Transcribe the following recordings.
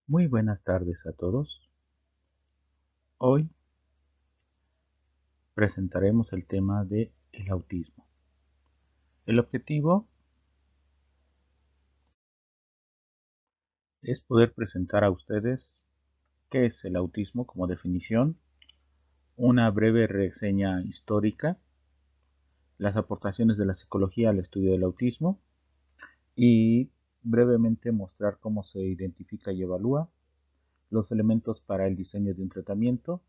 Muy buenas tardes a todos. Hoy presentaremos el tema de el autismo. El objetivo es poder presentar a ustedes qué es el autismo como definición, una breve reseña histórica, las aportaciones de la psicología al estudio del autismo y brevemente mostrar cómo se identifica y evalúa, los elementos para el diseño de un tratamiento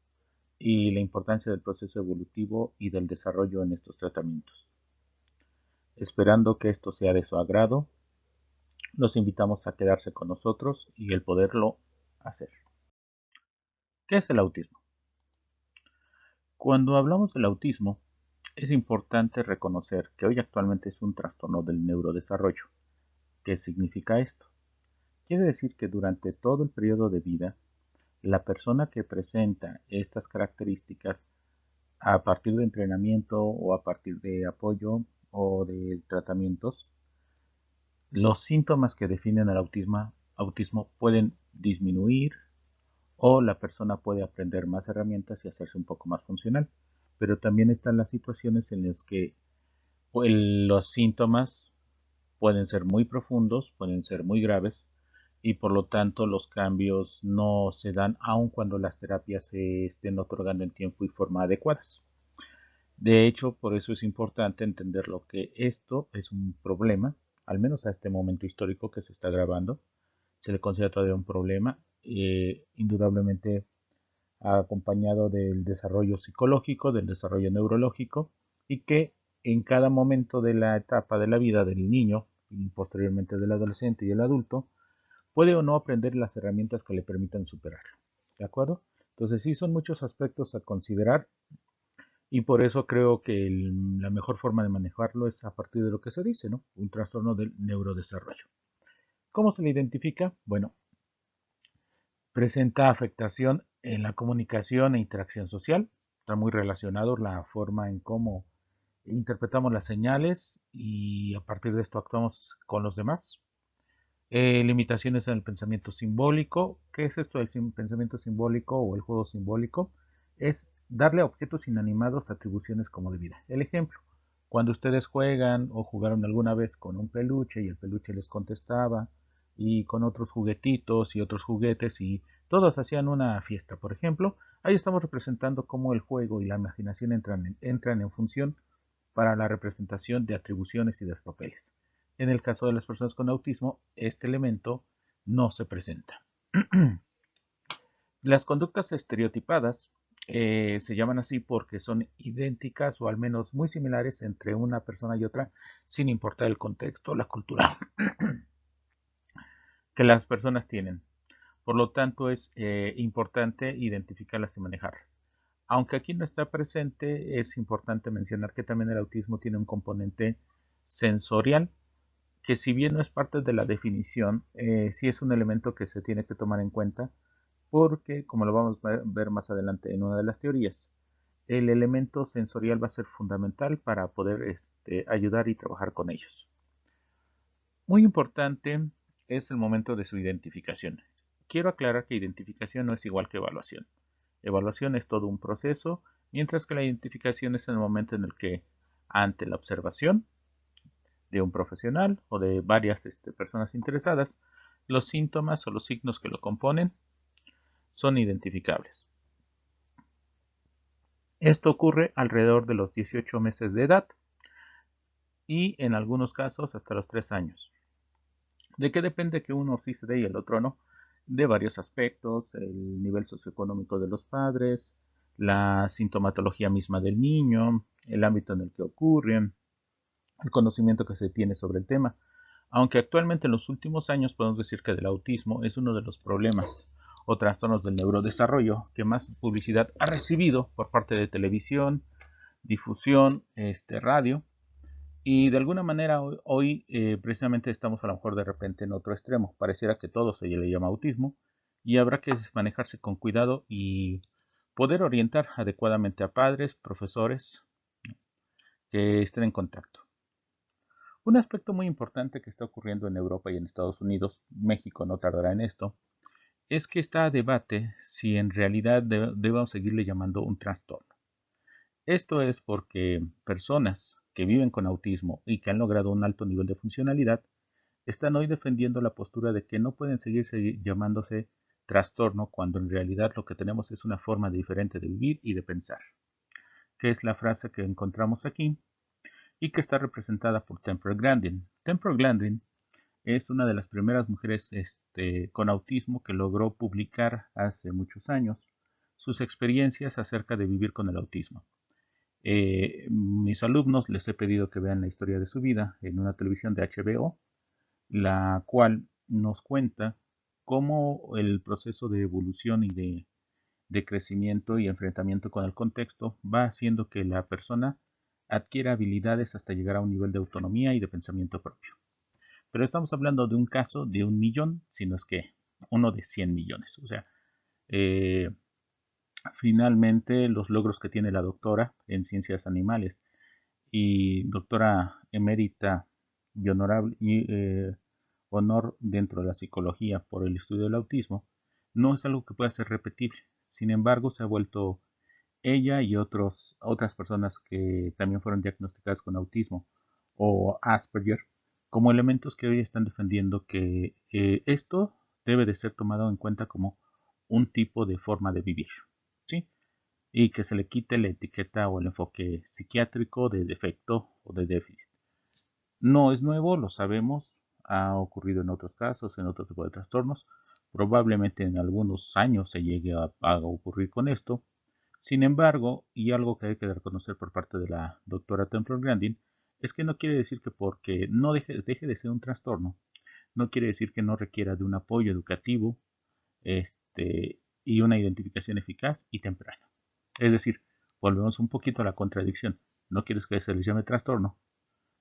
y la importancia del proceso evolutivo y del desarrollo en estos tratamientos. Esperando que esto sea de su agrado, los invitamos a quedarse con nosotros y el poderlo hacer. ¿Qué es el autismo? Cuando hablamos del autismo, es importante reconocer que hoy actualmente es un trastorno del neurodesarrollo. ¿Qué significa esto? Quiere decir que durante todo el periodo de vida, la persona que presenta estas características a partir de entrenamiento o a partir de apoyo o de tratamientos, los síntomas que definen el autismo pueden disminuir o la persona puede aprender más herramientas y hacerse un poco más funcional. Pero también están las situaciones en las que los síntomas pueden ser muy profundos, pueden ser muy graves y por lo tanto los cambios no se dan aun cuando las terapias se estén otorgando en tiempo y forma adecuadas. De hecho, por eso es importante entender lo que esto es un problema, al menos a este momento histórico que se está grabando, se le considera todavía un problema, indudablemente acompañado del desarrollo psicológico, del desarrollo neurológico, y que en cada momento de la etapa de la vida del niño y posteriormente del adolescente y el adulto, puede o no aprender las herramientas que le permitan superarlo. ¿De acuerdo? Entonces sí son muchos aspectos a considerar y por eso creo que la mejor forma de manejarlo es a partir de lo que se dice, ¿no? Un trastorno del neurodesarrollo. ¿Cómo se le identifica? Bueno, presenta afectación en la comunicación e interacción social. Está muy relacionado la forma en cómo interpretamos las señales y a partir de esto actuamos con los demás. Limitaciones en el pensamiento simbólico. ¿Qué es esto del pensamiento simbólico o el juego simbólico? Es darle a objetos inanimados atribuciones como de vida. El ejemplo, cuando ustedes juegan o jugaron alguna vez con un peluche y el peluche les contestaba y con otros juguetitos y otros juguetes y todos hacían una fiesta, por ejemplo, ahí estamos representando cómo el juego y la imaginación entran en función para la representación de atribuciones y de papeles. En el caso de las personas con autismo, este elemento no se presenta. Las conductas estereotipadas se llaman así porque son idénticas o al menos muy similares entre una persona y otra, sin importar el contexto o la cultura que las personas tienen. Por lo tanto, es importante identificarlas y manejarlas. Aunque aquí no está presente, es importante mencionar que también el autismo tiene un componente sensorial, que si bien no es parte de la definición, sí es un elemento que se tiene que tomar en cuenta, porque, como lo vamos a ver más adelante en una de las teorías, el elemento sensorial va a ser fundamental para poder ayudar y trabajar con ellos. Muy importante es el momento de su identificación. Quiero aclarar que identificación no es igual que evaluación. Evaluación es todo un proceso, mientras que la identificación es el momento en el que, ante la observación de un profesional o de varias personas interesadas, los síntomas o los signos que lo componen son identificables. Esto ocurre alrededor de los 18 meses de edad y en algunos casos hasta los 3 años. ¿De qué depende que uno sí se dé y el otro no? De varios aspectos, el nivel socioeconómico de los padres, la sintomatología misma del niño, el ámbito en el que ocurren, el conocimiento que se tiene sobre el tema. Aunque actualmente en los últimos años podemos decir que el autismo es uno de los problemas o trastornos del neurodesarrollo que más publicidad ha recibido por parte de televisión, difusión, radio, y de alguna manera hoy precisamente estamos a lo mejor de repente en otro extremo. Pareciera que todo se le llama autismo y habrá que manejarse con cuidado y poder orientar adecuadamente a padres, profesores que estén en contacto. Un aspecto muy importante que está ocurriendo en Europa y en Estados Unidos, México no tardará en esto, es que está a debate si en realidad debemos seguirle llamando un trastorno. Esto es porque personas que viven con autismo y que han logrado un alto nivel de funcionalidad están hoy defendiendo la postura de que no pueden seguir llamándose trastorno cuando en realidad lo que tenemos es una forma diferente de vivir y de pensar, que es la frase que encontramos aquí y que está representada por Temple Grandin. Temple Grandin es una de las primeras mujeres con autismo que logró publicar hace muchos años sus experiencias acerca de vivir con el autismo. Mis alumnos les he pedido que vean la historia de su vida en una televisión de HBO, la cual nos cuenta cómo el proceso de evolución y de crecimiento y enfrentamiento con el contexto va haciendo que la persona adquiera habilidades hasta llegar a un nivel de autonomía y de pensamiento propio. Pero estamos hablando de un caso de 1 millón, si no es que uno de 100 millones. O sea, eh, finalmente los logros que tiene la doctora en ciencias animales y doctora emérita y honorable honor dentro de la psicología por el estudio del autismo, no es algo que pueda ser repetible. Sin embargo, se ha vuelto ella y otras personas que también fueron diagnosticadas con autismo o Asperger como elementos que hoy están defendiendo que esto debe de ser tomado en cuenta como un tipo de forma de vivir, ¿sí? Y que se le quite la etiqueta o el enfoque psiquiátrico de defecto o de déficit. No es nuevo, lo sabemos, ha ocurrido en otros casos, en otro tipo de trastornos. Probablemente en algunos años se llegue a ocurrir con esto. Sin embargo, y algo que hay que reconocer por parte de la doctora Temple Grandin, es que no quiere decir que porque no deje de ser un trastorno, no quiere decir que no requiera de un apoyo educativo y una identificación eficaz y temprana. Es decir, volvemos un poquito a la contradicción. No quieres que se les llame trastorno,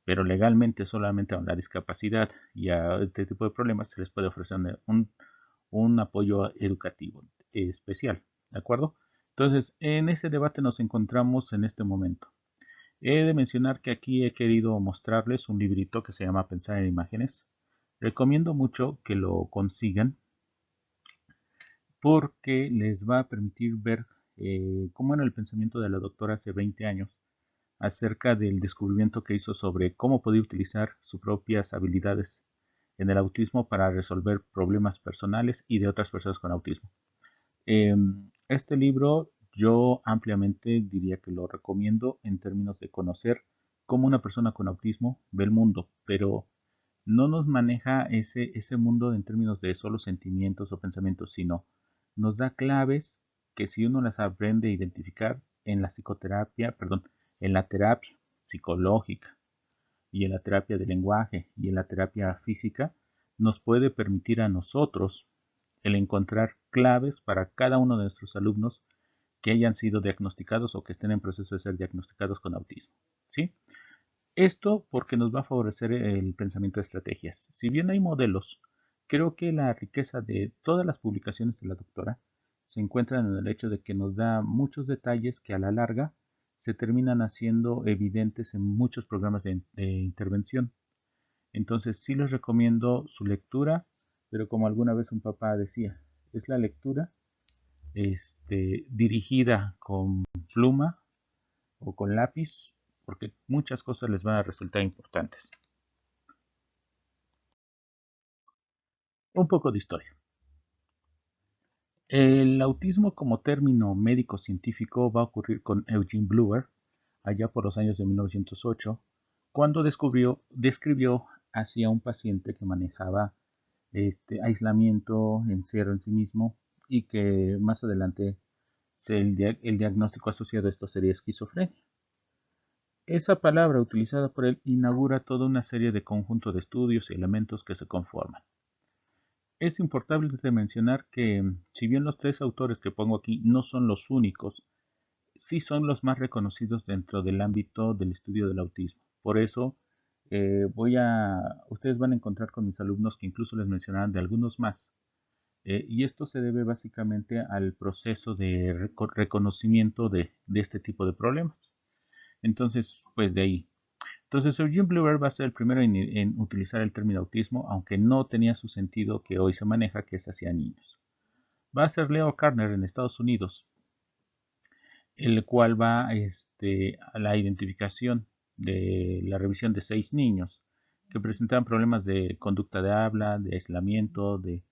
pero legalmente solamente a la discapacidad y a este tipo de problemas se les puede ofrecer un apoyo educativo especial, ¿de acuerdo? Entonces, en ese debate nos encontramos en este momento. He de mencionar que aquí he querido mostrarles un librito que se llama Pensar en Imágenes. Recomiendo mucho que lo consigan porque les va a permitir ver cómo era el pensamiento de la doctora hace 20 años acerca del descubrimiento que hizo sobre cómo podía utilizar sus propias habilidades en el autismo para resolver problemas personales y de otras personas con autismo. Este libro yo ampliamente diría que lo recomiendo en términos de conocer cómo una persona con autismo ve el mundo, pero no nos maneja ese mundo en términos de solo sentimientos o pensamientos, sino nos da claves que si uno las aprende a identificar en la psicoterapia, perdón, en la terapia psicológica y en la terapia de lenguaje y en la terapia física, nos puede permitir a nosotros el encontrar claves para cada uno de nuestros alumnos que hayan sido diagnosticados o que estén en proceso de ser diagnosticados con autismo. ¿Sí? Esto porque nos va a favorecer el pensamiento de estrategias. Si bien hay modelos, creo que la riqueza de todas las publicaciones de la doctora se encuentra en el hecho de que nos da muchos detalles que a la larga se terminan haciendo evidentes en muchos programas de intervención. Entonces sí les recomiendo su lectura, pero como alguna vez un papá decía, es la lectura dirigida con pluma o con lápiz, porque muchas cosas les van a resultar importantes. Un poco de historia. El autismo como término médico-científico va a ocurrir con Eugene Bleuler allá por los años de 1908, cuando describió hacia un paciente que manejaba aislamiento, encierro en sí mismo y que más adelante el diagnóstico asociado a esto sería esquizofrenia. Esa palabra utilizada por él inaugura toda una serie de conjuntos de estudios y elementos que se conforman. Es importante mencionar que, si bien los 3 autores que pongo aquí no son los únicos, sí son los más reconocidos dentro del ámbito del estudio del autismo. Por eso, ustedes van a encontrar con mis alumnos que incluso les mencionarán de algunos más. Y esto se debe básicamente al proceso de reconocimiento de este tipo de problemas. Entonces, pues de ahí. Entonces, Eugene Bleuler va a ser el primero en utilizar el término autismo, aunque no tenía su sentido que hoy se maneja, que es hacia niños. va a ser Leo Karner en Estados Unidos, el cual va a la identificación de la revisión de 6 niños que presentaban problemas de conducta de habla, de aislamiento, de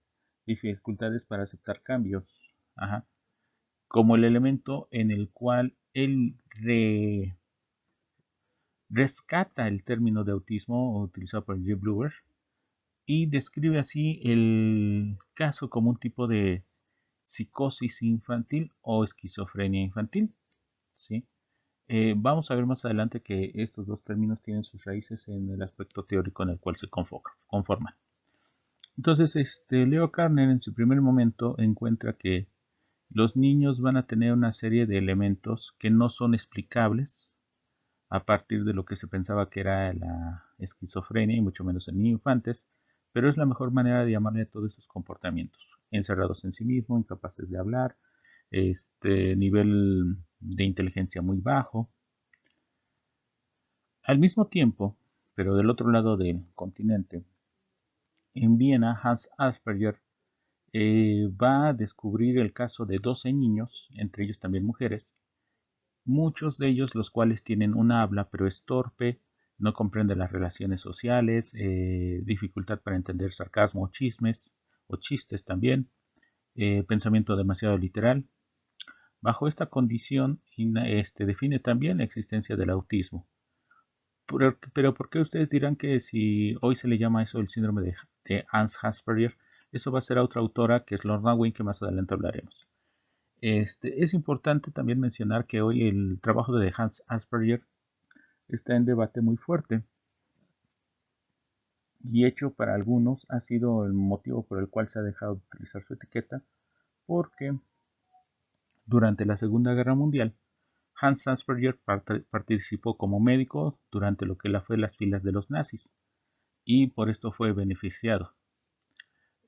dificultades para aceptar cambios, ajá, como el elemento en el cual él rescata el término de autismo utilizado por Jim Bluer y describe así el caso como un tipo de psicosis infantil o esquizofrenia infantil, ¿sí? Vamos a ver más adelante que estos dos términos tienen sus raíces en el aspecto teórico en el cual se conforman. Entonces, Leo Karner en su primer momento encuentra que los niños van a tener una serie de elementos que no son explicables a partir de lo que se pensaba que era la esquizofrenia y mucho menos en infantes, pero es la mejor manera de llamarle a todos esos comportamientos, encerrados en sí mismos, incapaces de hablar, nivel de inteligencia muy bajo. Al mismo tiempo, pero del otro lado del continente, en Viena, Hans Asperger va a descubrir el caso de 12 niños, entre ellos también mujeres, muchos de ellos los cuales tienen un habla pero es torpe, no comprende las relaciones sociales, dificultad para entender sarcasmo o chismes o chistes también, pensamiento demasiado literal. Bajo esta condición define también la existencia del autismo. Pero ¿por qué ustedes dirán que si hoy se le llama eso el síndrome de Hans Asperger, eso va a ser a otra autora que es Lorna Wayne, que más adelante hablaremos? Es importante también mencionar que hoy el trabajo de Hans Asperger está en debate muy fuerte y hecho para algunos ha sido el motivo por el cual se ha dejado de utilizar su etiqueta, porque durante la Segunda Guerra Mundial Hans Asperger participó como médico durante lo que fue las filas de los nazis y por esto fue beneficiado.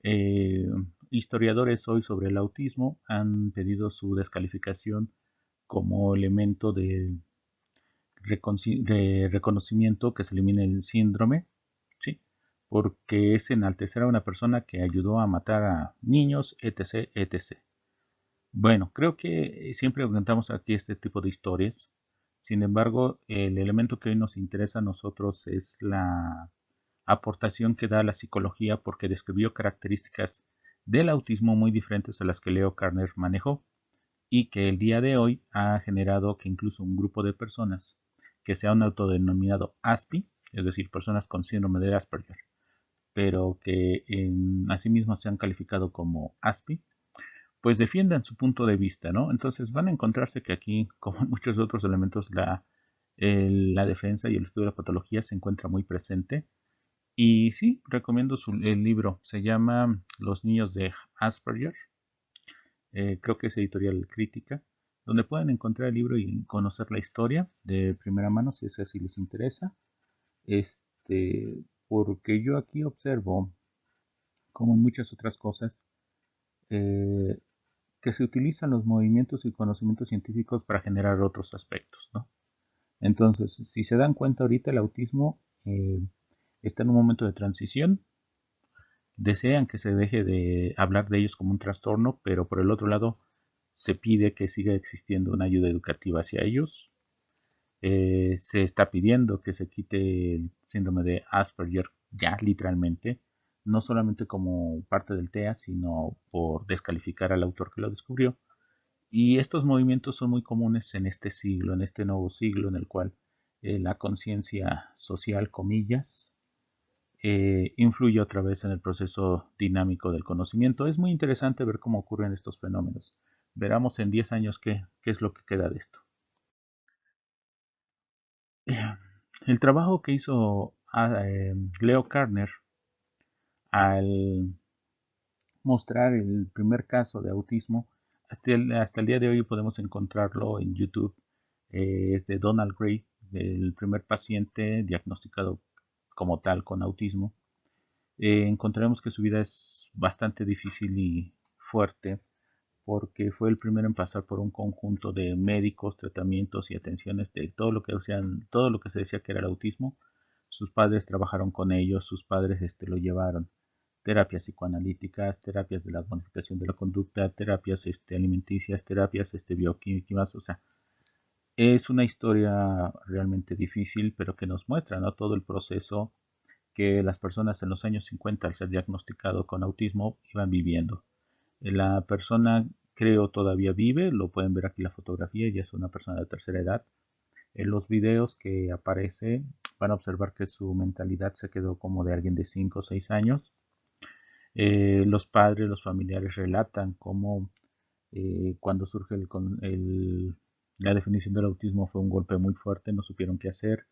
Eh, Historiadores hoy sobre el autismo han pedido su descalificación como elemento de reconocimiento, que se elimine el síndrome, ¿sí? Porque es enaltecer a una persona que ayudó a matar a niños, etc., etc. Bueno, creo que siempre contamos aquí este tipo de historias. Sin embargo, el elemento que hoy nos interesa a nosotros es la aportación que da la psicología porque describió características del autismo muy diferentes a las que Leo Karner manejó y que el día de hoy ha generado que incluso un grupo de personas que se han autodenominado ASPI, es decir, personas con síndrome de Asperger, pero que asimismo se han calificado como ASPI, pues defiendan su punto de vista, ¿no? Entonces van a encontrarse que aquí, como en muchos otros elementos, la defensa y el estudio de la patología se encuentra muy presente. Y sí, recomiendo el libro, se llama Los niños de Asperger, creo que es editorial Crítica, donde pueden encontrar el libro y conocer la historia de primera mano, si es así les interesa. Porque yo aquí observo, como en muchas otras cosas, eh, que se utilizan los movimientos y conocimientos científicos para generar otros aspectos, ¿no? Entonces, si se dan cuenta ahorita, el autismo está en un momento de transición. Desean que se deje de hablar de ellos como un trastorno, pero por el otro lado se pide que siga existiendo una ayuda educativa hacia ellos. Se está pidiendo que se quite el síndrome de Asperger ya literalmente, no solamente como parte del TEA, sino por descalificar al autor que lo descubrió. Y estos movimientos son muy comunes en este siglo, en este nuevo siglo en el cual la conciencia social, comillas, influye otra vez en el proceso dinámico del conocimiento. Es muy interesante ver cómo ocurren estos fenómenos. Veremos en 10 años qué es lo que queda de esto. El trabajo que hizo Leo Karner al mostrar el primer caso de autismo, hasta el día de hoy podemos encontrarlo en YouTube, es de Donald Gray, el primer paciente diagnosticado como tal con autismo. Encontraremos que su vida es bastante difícil y fuerte porque fue el primero en pasar por un conjunto de médicos, tratamientos y atenciones de todo lo que se decía que era el autismo. Sus padres trabajaron con ellos, sus padres lo llevaron. terapias psicoanalíticas, terapias de la modificación de la conducta, terapias alimenticias, terapias bioquímicas, o sea, es una historia realmente difícil, pero que nos muestra, ¿no?, todo el proceso que las personas en los años 50 al ser diagnosticado con autismo iban viviendo. La persona, creo, todavía vive, lo pueden ver aquí la fotografía, ya es una persona de tercera edad. En los videos que aparece van a observar que su mentalidad se quedó como de alguien de 5 o 6 años. Los padres, los familiares relatan cómo cuando surge la definición del autismo fue un golpe muy fuerte, no supieron qué hacer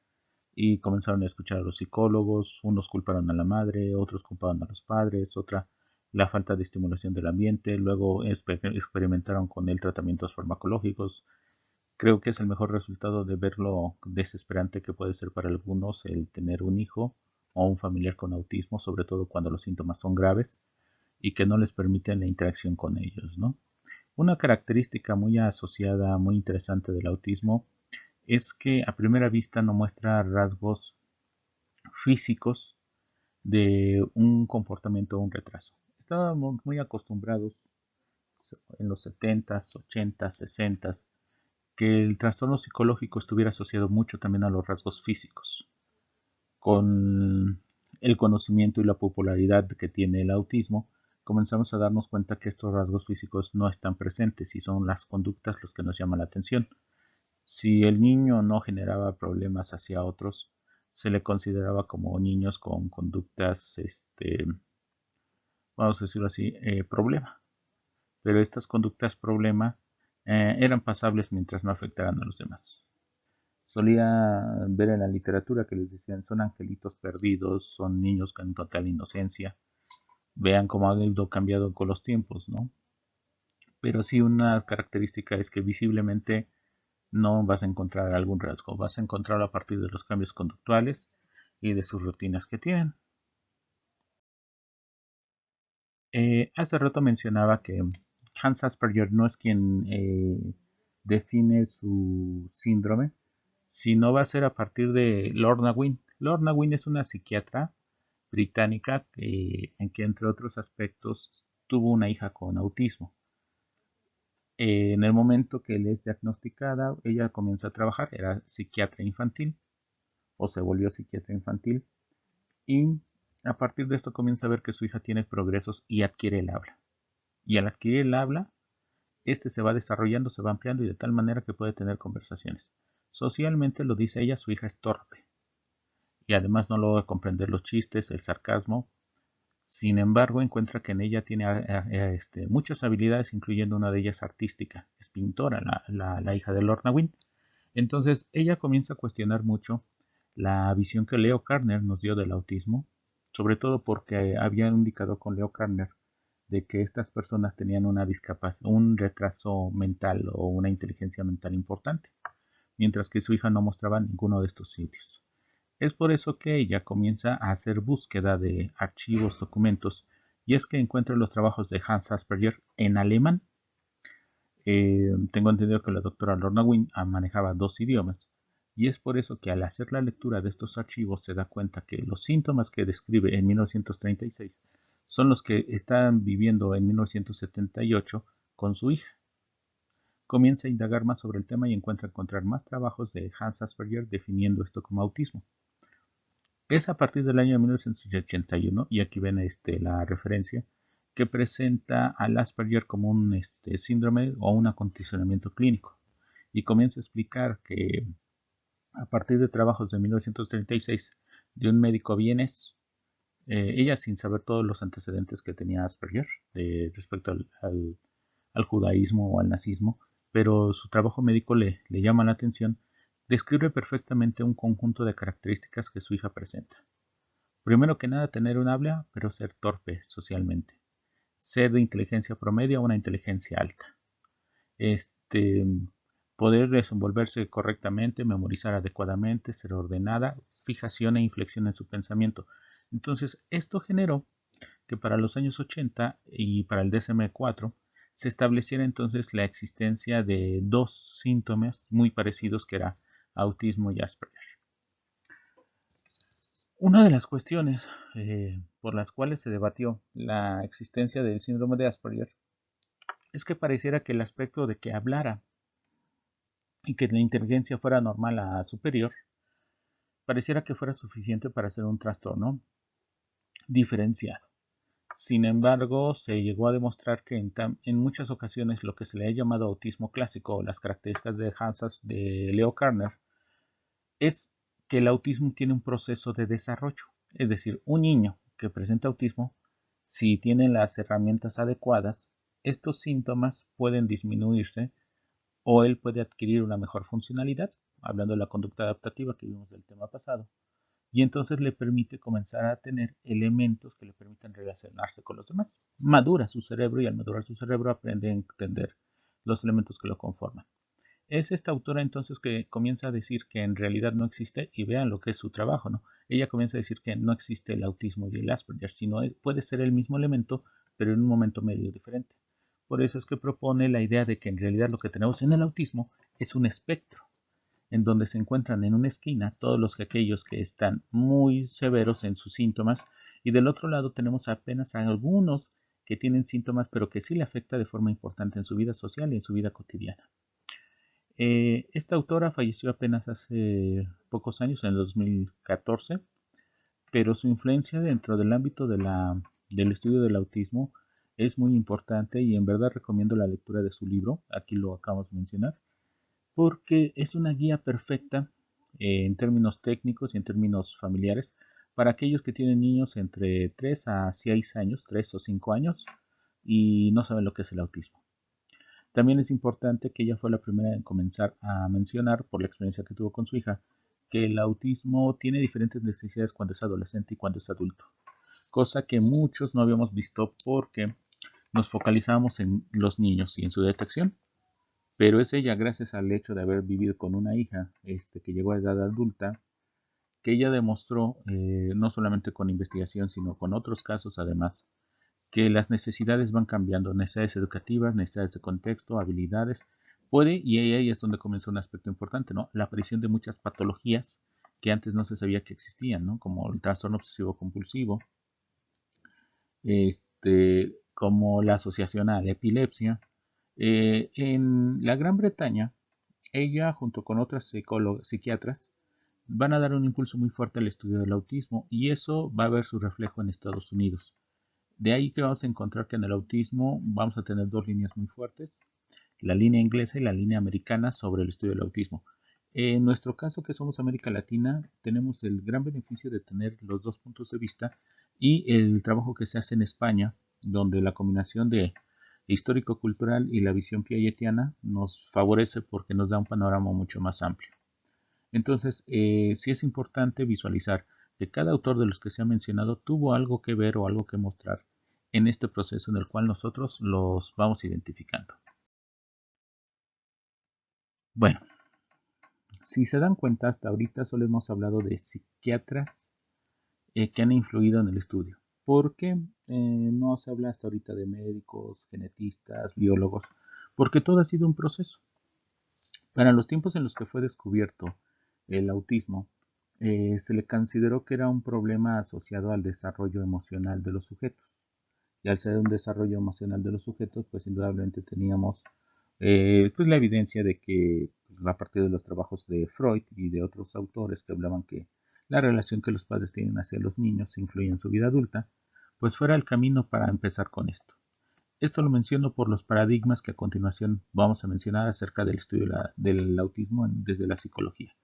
y comenzaron a escuchar a los psicólogos, unos culparon a la madre, otros culparon a los padres, otra la falta de estimulación del ambiente, luego experimentaron con él tratamientos farmacológicos. Creo que es el mejor resultado de ver lo desesperante que puede ser para algunos el tener un hijo o un familiar con autismo, sobre todo cuando los síntomas son graves y que no les permiten la interacción con ellos, ¿no? Una característica muy asociada, muy interesante del autismo es que a primera vista no muestra rasgos físicos de un comportamiento o un retraso. Estábamos muy acostumbrados en los 70s, 80s, 60s que el trastorno psicológico estuviera asociado mucho también a los rasgos físicos. Con el conocimiento y la popularidad que tiene el autismo, comenzamos a darnos cuenta que estos rasgos físicos no están presentes y son las conductas los que nos llaman la atención. Si el niño no generaba problemas hacia otros, se le consideraba como niños con conductas, vamos a decirlo así, problema. Pero estas conductas problema eran pasables mientras no afectaran a los demás. Solía ver en la literatura que les decían son angelitos perdidos, son niños con total inocencia. Vean cómo ha ido cambiando con los tiempos, ¿no? Pero sí una característica es que visiblemente no vas a encontrar algún rasgo, vas a encontrarlo a partir de los cambios conductuales y de sus rutinas que tienen. Hace rato mencionaba que Hans Asperger no es quien define su síndrome, sino va a ser a partir de Lorna Wynne. Lorna Wynne es una psiquiatra británica en que, entre otros aspectos, tuvo una hija con autismo. En el momento que le es diagnosticada, ella comienza a trabajar, era psiquiatra infantil o se volvió psiquiatra infantil y a partir de esto comienza a ver que su hija tiene progresos y adquiere el habla. Y al adquirir el habla, este se va desarrollando, se va ampliando y de tal manera que puede tener conversaciones. Socialmente, lo dice ella, su hija es torpe y además no logra comprender los chistes, el sarcasmo. Sin embargo, encuentra que en ella tiene muchas habilidades, incluyendo una de ellas artística. Es pintora, la hija de Lorna Wynne. Entonces, ella comienza a cuestionar mucho la visión que Leo Karner nos dio del autismo, sobre todo porque había indicado con Leo Karner de que estas personas tenían una discapacidad, un retraso mental o una inteligencia mental importante, mientras que su hija no mostraba ninguno de estos sitios. Es por eso que ella comienza a hacer búsqueda de archivos, documentos, y es que encuentra los trabajos de Hans Asperger en alemán. Tengo entendido que la doctora Lorna Wynne manejaba dos idiomas, y es por eso que al hacer la lectura de estos archivos se da cuenta que los síntomas que describe en 1936 son los que están viviendo en 1978 con su hija. Comienza a indagar más sobre el tema y encontrar más trabajos de Hans Asperger definiendo esto como autismo. Es a partir del año 1981, y aquí ven la referencia, que presenta al Asperger como un síndrome o un acondicionamiento clínico. Y comienza a explicar que a partir de trabajos de 1936 de un médico vienés, ella sin saber todos los antecedentes que tenía Asperger respecto al judaísmo o al nazismo, pero su trabajo médico le llama la atención, describe perfectamente un conjunto de características que su hija presenta. Primero que nada, tener un habla, pero ser torpe socialmente. Ser de inteligencia promedio a una inteligencia alta. Este, Poder desenvolverse correctamente, memorizar adecuadamente, ser ordenada, fijación e inflexión en su pensamiento. Entonces, esto generó que para los años 80 y para el DSM-4 se estableciera entonces la existencia de dos síntomas muy parecidos que era autismo y Asperger. Una de las cuestiones por las cuales se debatió la existencia del síndrome de Asperger es que pareciera que el aspecto de que hablara y que la inteligencia fuera normal a superior, pareciera que fuera suficiente para ser un trastorno diferenciado. Sin embargo, se llegó a demostrar que en muchas ocasiones lo que se le ha llamado autismo clásico o las características de Hansas de Leo Kanner es que el autismo tiene un proceso de desarrollo. Es decir, un niño que presenta autismo, si tiene las herramientas adecuadas, estos síntomas pueden disminuirse o él puede adquirir una mejor funcionalidad, hablando de la conducta adaptativa que vimos del tema pasado, y entonces le permite comenzar a tener elementos que le permiten relacionarse con los demás. Madura su cerebro y al madurar su cerebro aprende a entender los elementos que lo conforman. Es esta autora entonces que comienza a decir que en realidad no existe, y vean lo que es su trabajo, ¿no? Ella comienza a decir que no existe el autismo y el Asperger, sino puede ser el mismo elemento, pero en un momento medio diferente. Por eso es que propone la idea de que en realidad lo que tenemos en el autismo es un espectro, en donde se encuentran en una esquina todos los aquellos que están muy severos en sus síntomas, y del otro lado tenemos apenas a algunos que tienen síntomas, pero que sí le afecta de forma importante en su vida social y en su vida cotidiana. Esta autora falleció apenas hace pocos años, en el 2014, pero su influencia dentro del ámbito del estudio del autismo es muy importante y en verdad recomiendo la lectura de su libro, aquí lo acabamos de mencionar, porque es una guía perfecta en términos técnicos y en términos familiares para aquellos que tienen niños entre 3 a 6 años, 3 o 5 años, y no saben lo que es el autismo. También es importante que ella fue la primera en comenzar a mencionar, por la experiencia que tuvo con su hija, que el autismo tiene diferentes necesidades cuando es adolescente y cuando es adulto, cosa que muchos no habíamos visto porque nos focalizábamos en los niños y en su detección, pero es ella, gracias al hecho de haber vivido con una hija que llegó a edad adulta, que ella demostró, no solamente con investigación, sino con otros casos además, que las necesidades van cambiando, necesidades educativas, necesidades de contexto, habilidades. Puede, y ahí es donde comienza un aspecto importante, ¿no? La aparición de muchas patologías que antes no se sabía que existían, ¿no? Como el trastorno obsesivo compulsivo, como la asociación a la epilepsia. En la Gran Bretaña, ella junto con otras psiquiatras van a dar un impulso muy fuerte al estudio del autismo y eso va a ver su reflejo en Estados Unidos. De ahí que vamos a encontrar que en el autismo vamos a tener dos líneas muy fuertes, la línea inglesa y la línea americana sobre el estudio del autismo. En nuestro caso, que somos América Latina, tenemos el gran beneficio de tener los dos puntos de vista y el trabajo que se hace en España, donde la combinación de histórico-cultural y la visión piagetiana nos favorece porque nos da un panorama mucho más amplio. Entonces, sí es importante visualizar que cada autor de los que se ha mencionado tuvo algo que ver o algo que mostrar en este proceso en el cual nosotros los vamos identificando. Bueno, si se dan cuenta, hasta ahorita solo hemos hablado de psiquiatras que han influido en el estudio. ¿Por qué no se habla hasta ahorita de médicos, genetistas, biólogos? Porque todo ha sido un proceso. Para los tiempos en los que fue descubierto el autismo, se le consideró que era un problema asociado al desarrollo emocional de los sujetos. Y al ser un desarrollo emocional de los sujetos, pues indudablemente teníamos pues la evidencia de que a partir de los trabajos de Freud y de otros autores que hablaban que la relación que los padres tienen hacia los niños influye en su vida adulta, pues fuera el camino para empezar con esto. Esto lo menciono por los paradigmas que a continuación vamos a mencionar acerca del estudio del autismo desde la psicología.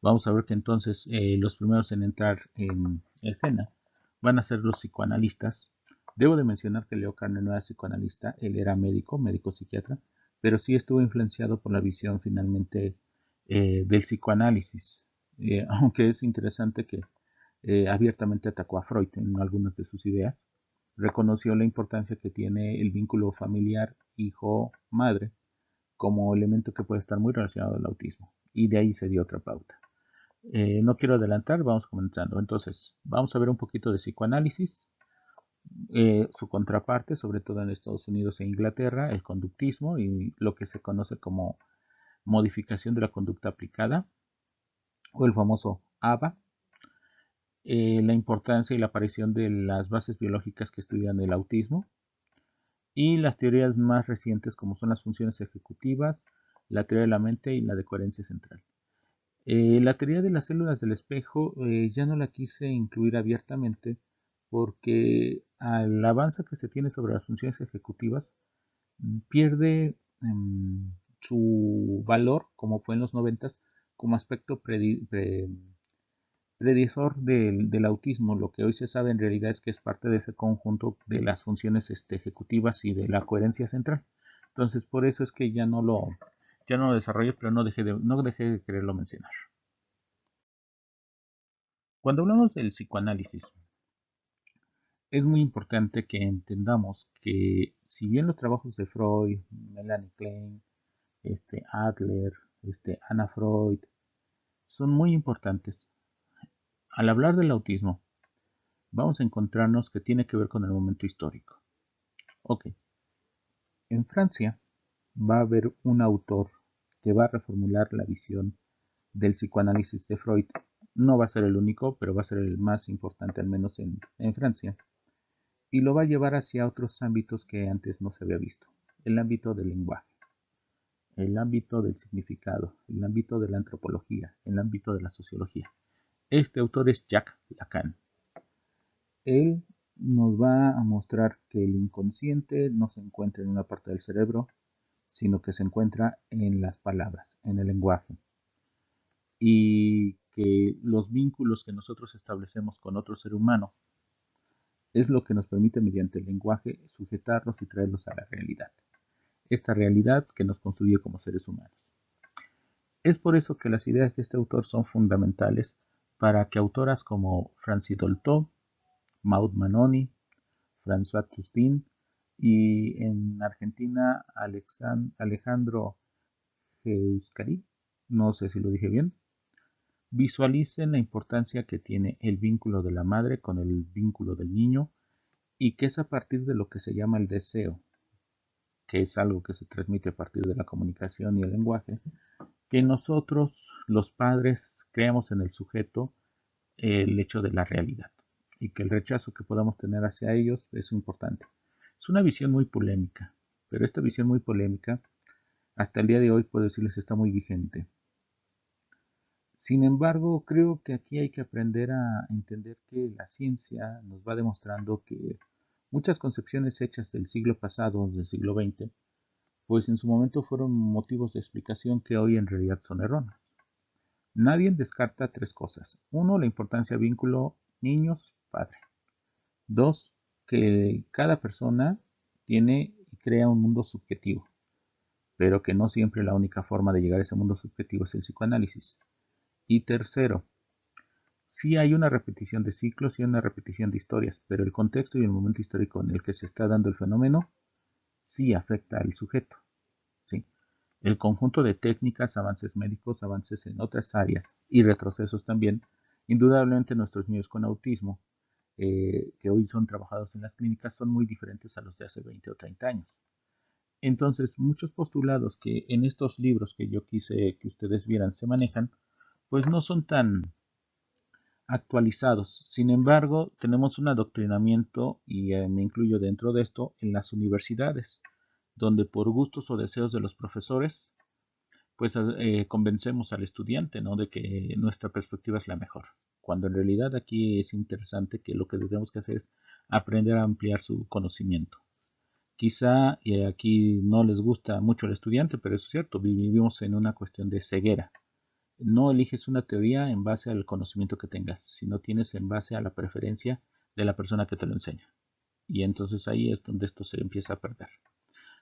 Vamos a ver que entonces los primeros en entrar en escena van a ser los psicoanalistas. Debo de mencionar que Leo Kanner no era psicoanalista, él era médico, médico psiquiatra, pero sí estuvo influenciado por la visión finalmente del psicoanálisis, aunque es interesante que abiertamente atacó a Freud en algunas de sus ideas, reconoció la importancia que tiene el vínculo familiar hijo-madre como elemento que puede estar muy relacionado al autismo, y de ahí se dio otra pauta. No quiero adelantar, vamos comenzando. Entonces, vamos a ver un poquito de psicoanálisis, su contraparte, sobre todo en Estados Unidos e Inglaterra, el conductismo y lo que se conoce como modificación de la conducta aplicada, o el famoso ABA. la importancia y la aparición de las bases biológicas que estudian el autismo y las teorías más recientes como son las funciones ejecutivas, la teoría de la mente y la de coherencia central. La teoría de las células del espejo ya no la quise incluir abiertamente porque al avance que se tiene sobre las funciones ejecutivas pierde su valor, como fue en los 90, como aspecto predictor del autismo. Lo que hoy se sabe en realidad es que es parte de ese conjunto de las funciones ejecutivas y de la coherencia central. Entonces, por eso es que ya no lo desarrollo, pero no dejé de quererlo mencionar. Cuando hablamos del psicoanálisis, es muy importante que entendamos que si bien los trabajos de Freud, Melanie Klein, Adler, Anna Freud, son muy importantes, al hablar del autismo, vamos a encontrarnos que tiene que ver con el momento histórico. Ok, en Francia va a haber un autor que va a reformular la visión del psicoanálisis de Freud. No va a ser el único, pero va a ser el más importante, al menos en Francia. Y lo va a llevar hacia otros ámbitos que antes no se había visto. El ámbito del lenguaje, el ámbito del significado, el ámbito de la antropología, el ámbito de la sociología. Este autor es Jacques Lacan. Él nos va a mostrar que el inconsciente no se encuentra en una parte del cerebro, sino que se encuentra en las palabras, en el lenguaje. Y que los vínculos que nosotros establecemos con otro ser humano es lo que nos permite mediante el lenguaje sujetarlos y traerlos a la realidad. Esta realidad que nos construye como seres humanos. Es por eso que las ideas de este autor son fundamentales para que autoras como Francis Dolto, Maud Manoni, François Trustin y en Argentina Alejandro Euskari, no sé si lo dije bien, visualicen la importancia que tiene el vínculo de la madre con el vínculo del niño y que es a partir de lo que se llama el deseo, que es algo que se transmite a partir de la comunicación y el lenguaje, que nosotros, los padres, creamos en el sujeto el hecho de la realidad y que el rechazo que podamos tener hacia ellos es importante. Es una visión muy polémica, pero esta visión muy polémica hasta el día de hoy puedo decirles está muy vigente. Sin embargo, creo que aquí hay que aprender a entender que la ciencia nos va demostrando que muchas concepciones hechas del siglo pasado, del siglo XX, pues en su momento fueron motivos de explicación que hoy en realidad son erróneas. Nadie descarta tres cosas. Uno, la importancia del vínculo niños-padre. Dos, que cada persona tiene y crea un mundo subjetivo, pero que no siempre la única forma de llegar a ese mundo subjetivo es el psicoanálisis. Y tercero, sí hay una repetición de ciclos y una repetición de historias, pero el contexto y el momento histórico en el que se está dando el fenómeno sí afecta al sujeto. ¿Sí? El conjunto de técnicas, avances médicos, avances en otras áreas y retrocesos también, indudablemente nuestros niños con autismo, que hoy son trabajados en las clínicas, son muy diferentes a los de hace 20 o 30 años. Entonces, muchos postulados que en estos libros que yo quise que ustedes vieran se manejan, pues no son tan actualizados. Sin embargo, tenemos un adoctrinamiento, y me incluyo dentro de esto, en las universidades, donde por gustos o deseos de los profesores, pues convencemos al estudiante, ¿no?, de que nuestra perspectiva es la mejor. Cuando en realidad aquí es interesante que lo que tenemos que hacer es aprender a ampliar su conocimiento. Quizá aquí no les gusta mucho al estudiante, pero es cierto, vivimos en una cuestión de ceguera. No eliges una teoría en base al conocimiento que tengas, sino tienes en base a la preferencia de la persona que te lo enseña. Y entonces ahí es donde esto se empieza a perder.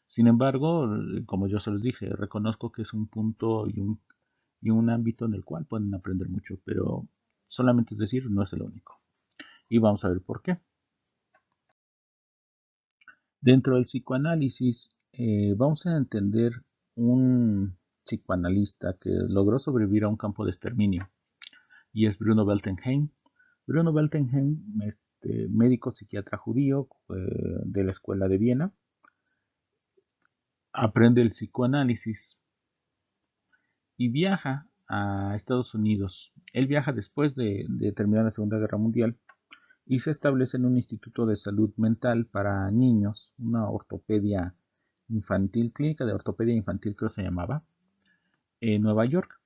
Sin embargo, como yo se los dije, reconozco que es un punto y un ámbito en el cual pueden aprender mucho, pero solamente es decir, no es el único. Y vamos a ver por qué. Dentro del psicoanálisis, vamos a entender un psicoanalista que logró sobrevivir a un campo de exterminio, y es Bruno Weltenheim. Bruno Weltenheim, médico psiquiatra judío de la escuela de Viena, aprende el psicoanálisis y viaja a Estados Unidos. Él viaja después de terminar la Segunda Guerra Mundial y se establece en un instituto de salud mental para niños, una ortopedia infantil, clínica de ortopedia infantil creo se llamaba, en Nueva York.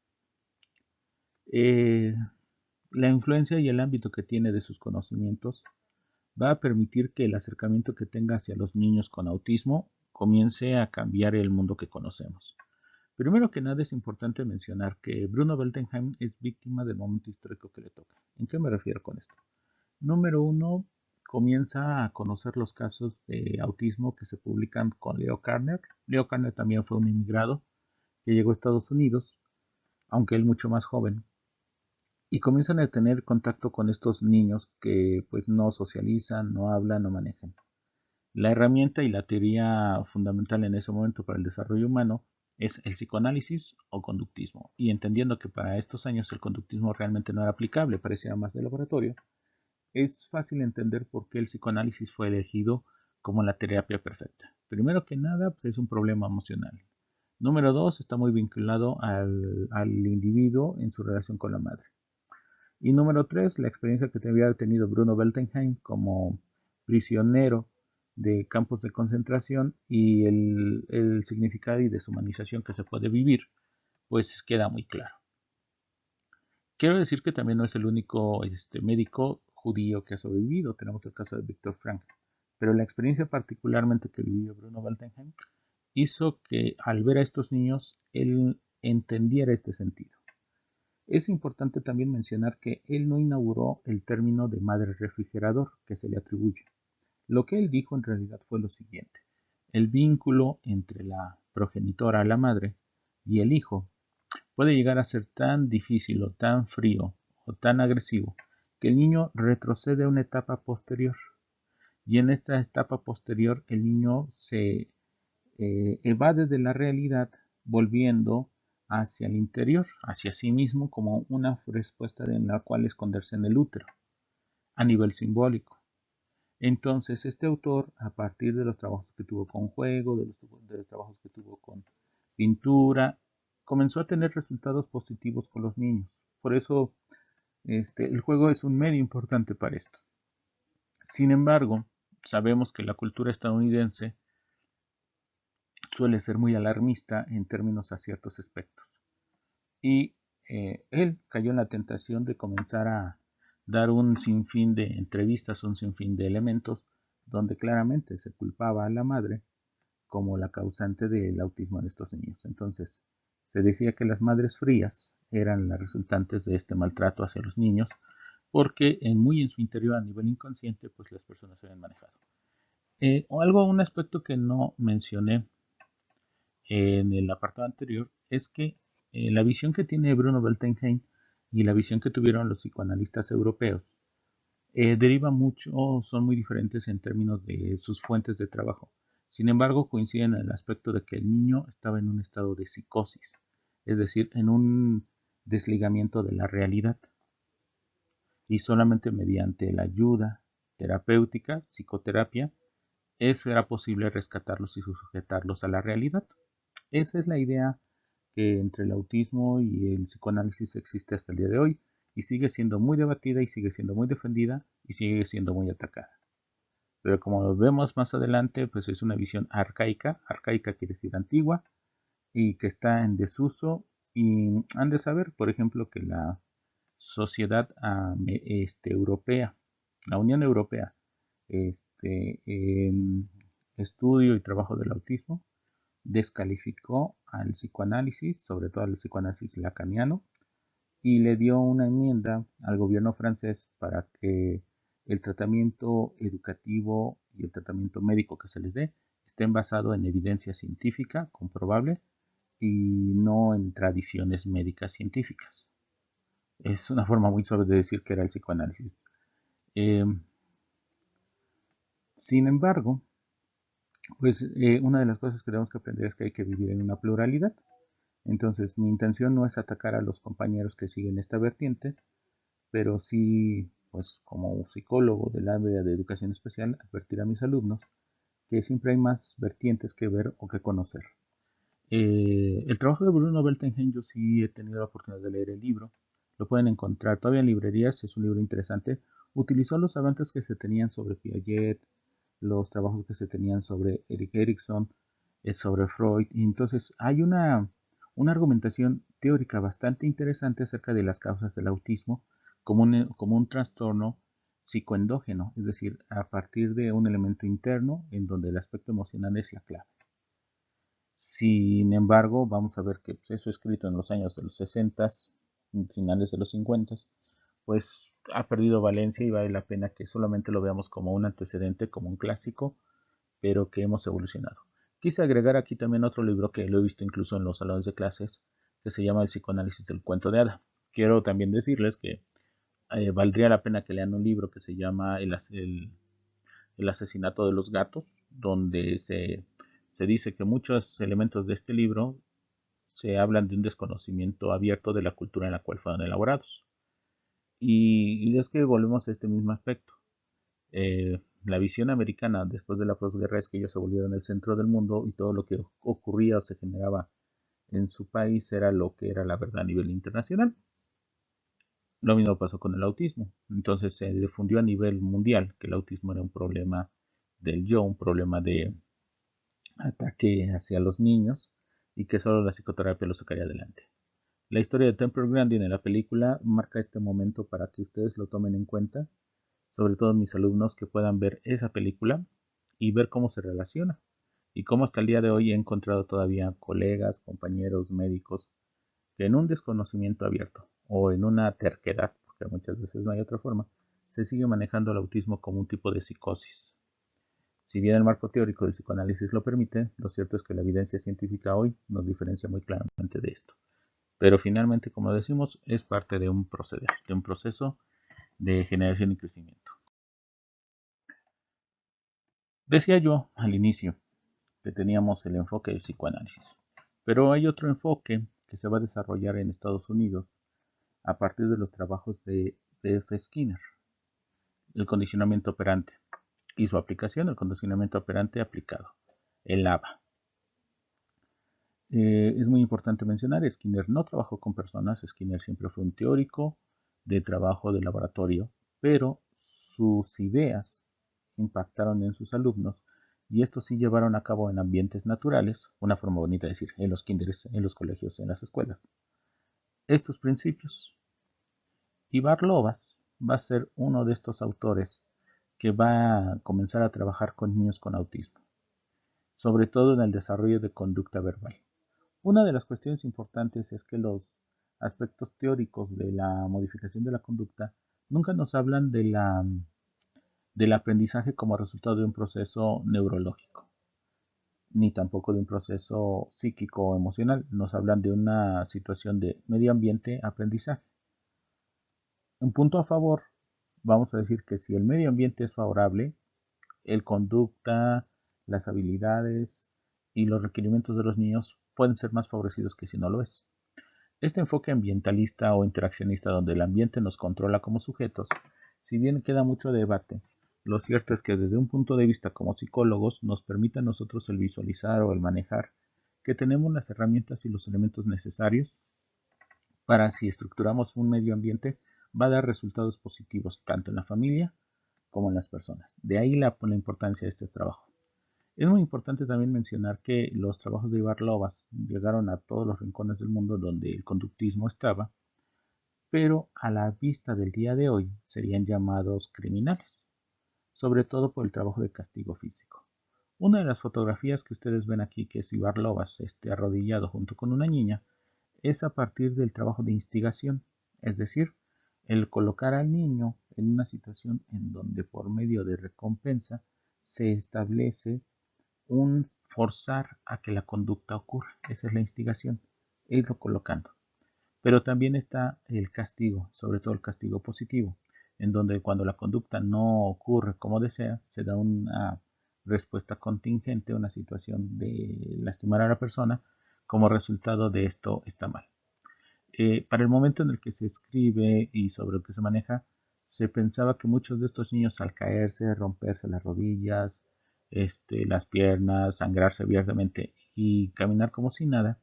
Eh, la influencia y el ámbito que tiene de sus conocimientos va a permitir que el acercamiento que tenga hacia los niños con autismo comience a cambiar el mundo que conocemos. Primero que nada es importante mencionar que Bruno Beltenheim es víctima del momento histórico que le toca. ¿En qué me refiero con esto? Número uno, comienza a conocer los casos de autismo que se publican con Leo Kanner. Leo Kanner también fue un inmigrado que llegó a Estados Unidos, aunque él mucho más joven, y comienzan a tener contacto con estos niños que pues no socializan, no hablan, no manejan. La herramienta y la teoría fundamental en ese momento para el desarrollo humano es el psicoanálisis o conductismo. Y entendiendo que para estos años el conductismo realmente no era aplicable, parecía más de laboratorio, es fácil entender por qué el psicoanálisis fue elegido como la terapia perfecta. Primero que nada, pues es un problema emocional. Número dos, está muy vinculado al individuo en su relación con la madre. Y número tres, la experiencia que había tenido Bruno Beltenheim como prisionero de campos de concentración y el significado y deshumanización que se puede vivir, pues queda muy claro. Quiero decir que también no es el único médico judío que ha sobrevivido. Tenemos el caso de Viktor Frankl. Pero la experiencia particularmente que vivió Bruno Beltenheim hizo que al ver a estos niños él entendiera este sentido. Es importante también mencionar que él no inauguró el término de madre refrigerador que se le atribuye. Lo que él dijo en realidad fue lo siguiente: el vínculo entre la progenitora, la madre, y el hijo puede llegar a ser tan difícil o tan frío o tan agresivo que el niño retrocede a una etapa posterior. Y en esta etapa posterior el niño se evade de la realidad volviendo hacia el interior, hacia sí mismo como una respuesta en la cual esconderse en el útero, a nivel simbólico. Entonces este autor, a partir de los trabajos que tuvo con juego, de los trabajos que tuvo con pintura, comenzó a tener resultados positivos con los niños. Por eso el juego es un medio importante para esto. Sin embargo, sabemos que la cultura estadounidense suele ser muy alarmista en términos a ciertos aspectos. Y él cayó en la tentación de comenzar a dar un sinfín de entrevistas, un sinfín de elementos, donde claramente se culpaba a la madre como la causante del autismo en estos niños. Entonces, se decía que las madres frías eran las resultantes de este maltrato hacia los niños, porque muy en su interior, a nivel inconsciente, pues las personas se habían manejado. Un aspecto que no mencioné en el apartado anterior es que la visión que tiene Bruno Beltenheim y la visión que tuvieron los psicoanalistas europeos deriva mucho, son muy diferentes en términos de sus fuentes de trabajo. Sin embargo, coinciden en el aspecto de que el niño estaba en un estado de psicosis, es decir, en un desligamiento de la realidad. Y solamente mediante la ayuda terapéutica, psicoterapia, era posible rescatarlos y sujetarlos a la realidad. Esa es la idea que entre el autismo y el psicoanálisis existe hasta el día de hoy y sigue siendo muy debatida y sigue siendo muy defendida y sigue siendo muy atacada. Pero como lo vemos más adelante, pues es una visión arcaica. Arcaica quiere decir antigua y que está en desuso. Y han de saber, por ejemplo, que la sociedad europea, la Unión Europea, en estudio y trabajo del autismo, descalificó al psicoanálisis, sobre todo al psicoanálisis lacaniano, y le dio una enmienda al gobierno francés para que el tratamiento educativo y el tratamiento médico que se les dé estén basados en evidencia científica comprobable y no en tradiciones médicas científicas. Es una forma muy suave de decir que era el psicoanálisis. Eh, Sin embargo, pues una de las cosas que tenemos que aprender es que hay que vivir en una pluralidad. Entonces, mi intención no es atacar a los compañeros que siguen esta vertiente, pero sí, pues como psicólogo del área de educación especial, advertir a mis alumnos que siempre hay más vertientes que ver o que conocer. El trabajo de Bruno Beltengen, yo sí he tenido la oportunidad de leer el libro. Lo pueden encontrar todavía en librerías, es un libro interesante. Utilizó los avances que se tenían sobre Piaget, los trabajos que se tenían sobre Erik Erikson, sobre Freud. Y entonces hay una argumentación teórica bastante interesante acerca de las causas del autismo como un trastorno psicoendógeno, es decir, a partir de un elemento interno en donde el aspecto emocional es la clave. Sin embargo, vamos a ver que pues, eso escrito en los años de los 60, finales de los 50, pues ha perdido valencia y vale la pena que solamente lo veamos como un antecedente, como un clásico, pero que hemos evolucionado. Quise agregar aquí también otro libro que lo he visto incluso en los salones de clases, que se llama El psicoanálisis del cuento de hada. Quiero también decirles que valdría la pena que lean un libro que se llama el asesinato de los gatos, donde se dice que muchos elementos de este libro se hablan de un desconocimiento abierto de la cultura en la cual fueron elaborados. Y es que volvemos a este mismo aspecto. La visión americana después de la posguerra es que ellos se volvieron el centro del mundo y todo lo que ocurría o se generaba en su país era lo que era la verdad a nivel internacional. Lo mismo pasó con el autismo. Entonces se difundió a nivel mundial que el autismo era un problema del yo, un problema de ataque hacia los niños y que solo la psicoterapia lo sacaría adelante. La historia de Temple Grandin en la película marca este momento para que ustedes lo tomen en cuenta, sobre todo mis alumnos que puedan ver esa película y ver cómo se relaciona y cómo hasta el día de hoy he encontrado todavía colegas, compañeros, médicos que en un desconocimiento abierto o en una terquedad, porque muchas veces no hay otra forma, se sigue manejando el autismo como un tipo de psicosis. Si bien el marco teórico del psicoanálisis lo permite, lo cierto es que la evidencia científica hoy nos diferencia muy claramente de esto. Pero finalmente, como decimos, es parte de un proceder, de un proceso de generación y crecimiento. Decía yo al inicio que teníamos el enfoque del psicoanálisis, pero hay otro enfoque que se va a desarrollar en Estados Unidos a partir de los trabajos de B.F. Skinner, el condicionamiento operante, y su aplicación, el condicionamiento operante aplicado, el ABA. Es muy importante mencionar, Skinner no trabajó con personas, Skinner siempre fue un teórico de trabajo de laboratorio, pero sus ideas impactaron en sus alumnos y estos sí llevaron a cabo en ambientes naturales, una forma bonita de decir, en los kinders, en los colegios, en las escuelas, estos principios. Y Barlovas va a ser uno de estos autores que va a comenzar a trabajar con niños con autismo, sobre todo en el desarrollo de conducta verbal. Una de las cuestiones importantes es que los aspectos teóricos de la modificación de la conducta nunca nos hablan del aprendizaje como resultado de un proceso neurológico, ni tampoco de un proceso psíquico o emocional. Nos hablan de una situación de medio ambiente aprendizaje. Un punto a favor, vamos a decir que si el medio ambiente es favorable, el conducta, las habilidades y los requerimientos de los niños pueden ser más favorecidos que si no lo es. Este enfoque ambientalista o interaccionista donde el ambiente nos controla como sujetos, si bien queda mucho debate, lo cierto es que desde un punto de vista como psicólogos nos permite a nosotros el visualizar o el manejar que tenemos las herramientas y los elementos necesarios para si estructuramos un medio ambiente va a dar resultados positivos tanto en la familia como en las personas. De ahí la importancia de este trabajo. Es muy importante también mencionar que los trabajos de Ivar Lovaas llegaron a todos los rincones del mundo donde el conductismo estaba, pero a la vista del día de hoy serían llamados criminales, sobre todo por el trabajo de castigo físico. Una de las fotografías que ustedes ven aquí, que es Ivar Lovaas arrodillado junto con una niña, es a partir del trabajo de instigación, es decir, el colocar al niño en una situación en donde por medio de recompensa se establece un forzar a que la conducta ocurra. Esa es la instigación, e irlo colocando. Pero también está el castigo, sobre todo el castigo positivo, en donde cuando la conducta no ocurre como desea, se da una respuesta contingente, una situación de lastimar a la persona, como resultado de esto está mal. Para el momento en el que se escribe y sobre el que se maneja, se pensaba que muchos de estos niños al caerse, romperse las rodillas, las piernas, sangrarse abiertamente y caminar como si nada,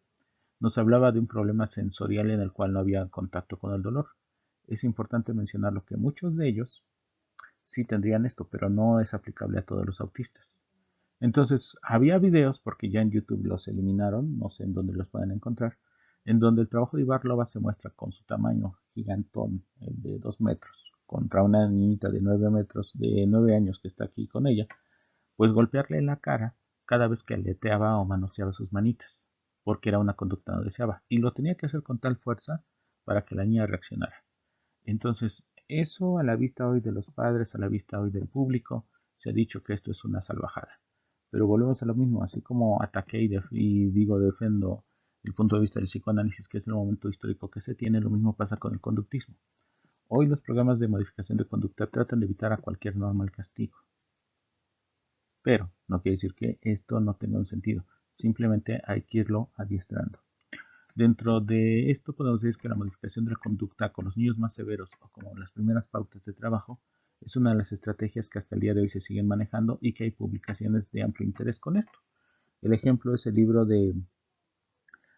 nos hablaba de un problema sensorial en el cual no había contacto con el dolor. Es importante mencionarlo que muchos de ellos sí tendrían esto, pero no es aplicable a todos los autistas. Entonces, había videos, porque ya en YouTube los eliminaron, no sé en dónde los pueden encontrar, en donde el trabajo de Ibarlova se muestra con su tamaño gigantón, el de 2 metros, contra una niñita de 9 metros, de 9 años que está aquí con ella, pues golpearle en la cara cada vez que aleteaba o manoseaba sus manitas, porque era una conducta no deseada, y lo tenía que hacer con tal fuerza para que la niña reaccionara. Entonces, eso a la vista hoy de los padres, a la vista hoy del público, se ha dicho que esto es una salvajada. Pero volvemos a lo mismo, así como ataqué y digo defiendo el punto de vista del psicoanálisis, que es el momento histórico que se tiene, lo mismo pasa con el conductismo. Hoy los programas de modificación de conducta tratan de evitar a cualquier norma el castigo. Pero no quiere decir que esto no tenga un sentido, simplemente hay que irlo adiestrando. Dentro de esto podemos decir que la modificación de la conducta con los niños más severos o como las primeras pautas de trabajo es una de las estrategias que hasta el día de hoy se siguen manejando y que hay publicaciones de amplio interés con esto. El ejemplo es el libro de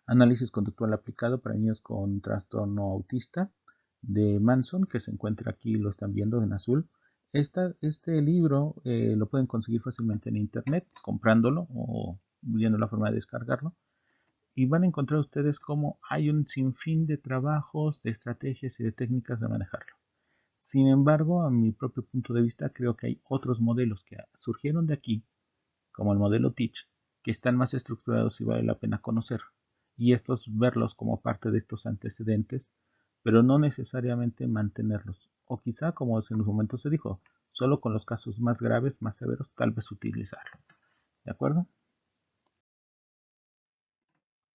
Análisis conductual aplicado para niños con trastorno autista de Manson, que se encuentra aquí, lo están viendo en azul. Este libro lo pueden conseguir fácilmente en internet, comprándolo o viendo la forma de descargarlo. Y van a encontrar ustedes cómo hay un sinfín de trabajos, de estrategias y de técnicas de manejarlo. Sin embargo, a mi propio punto de vista, creo que hay otros modelos que surgieron de aquí, como el modelo Teach, que están más estructurados y vale la pena conocer. Y estos verlos como parte de estos antecedentes, pero no necesariamente mantenerlos. O quizá, como en un momento se dijo, solo con los casos más graves, más severos, tal vez utilizarlos. ¿De acuerdo?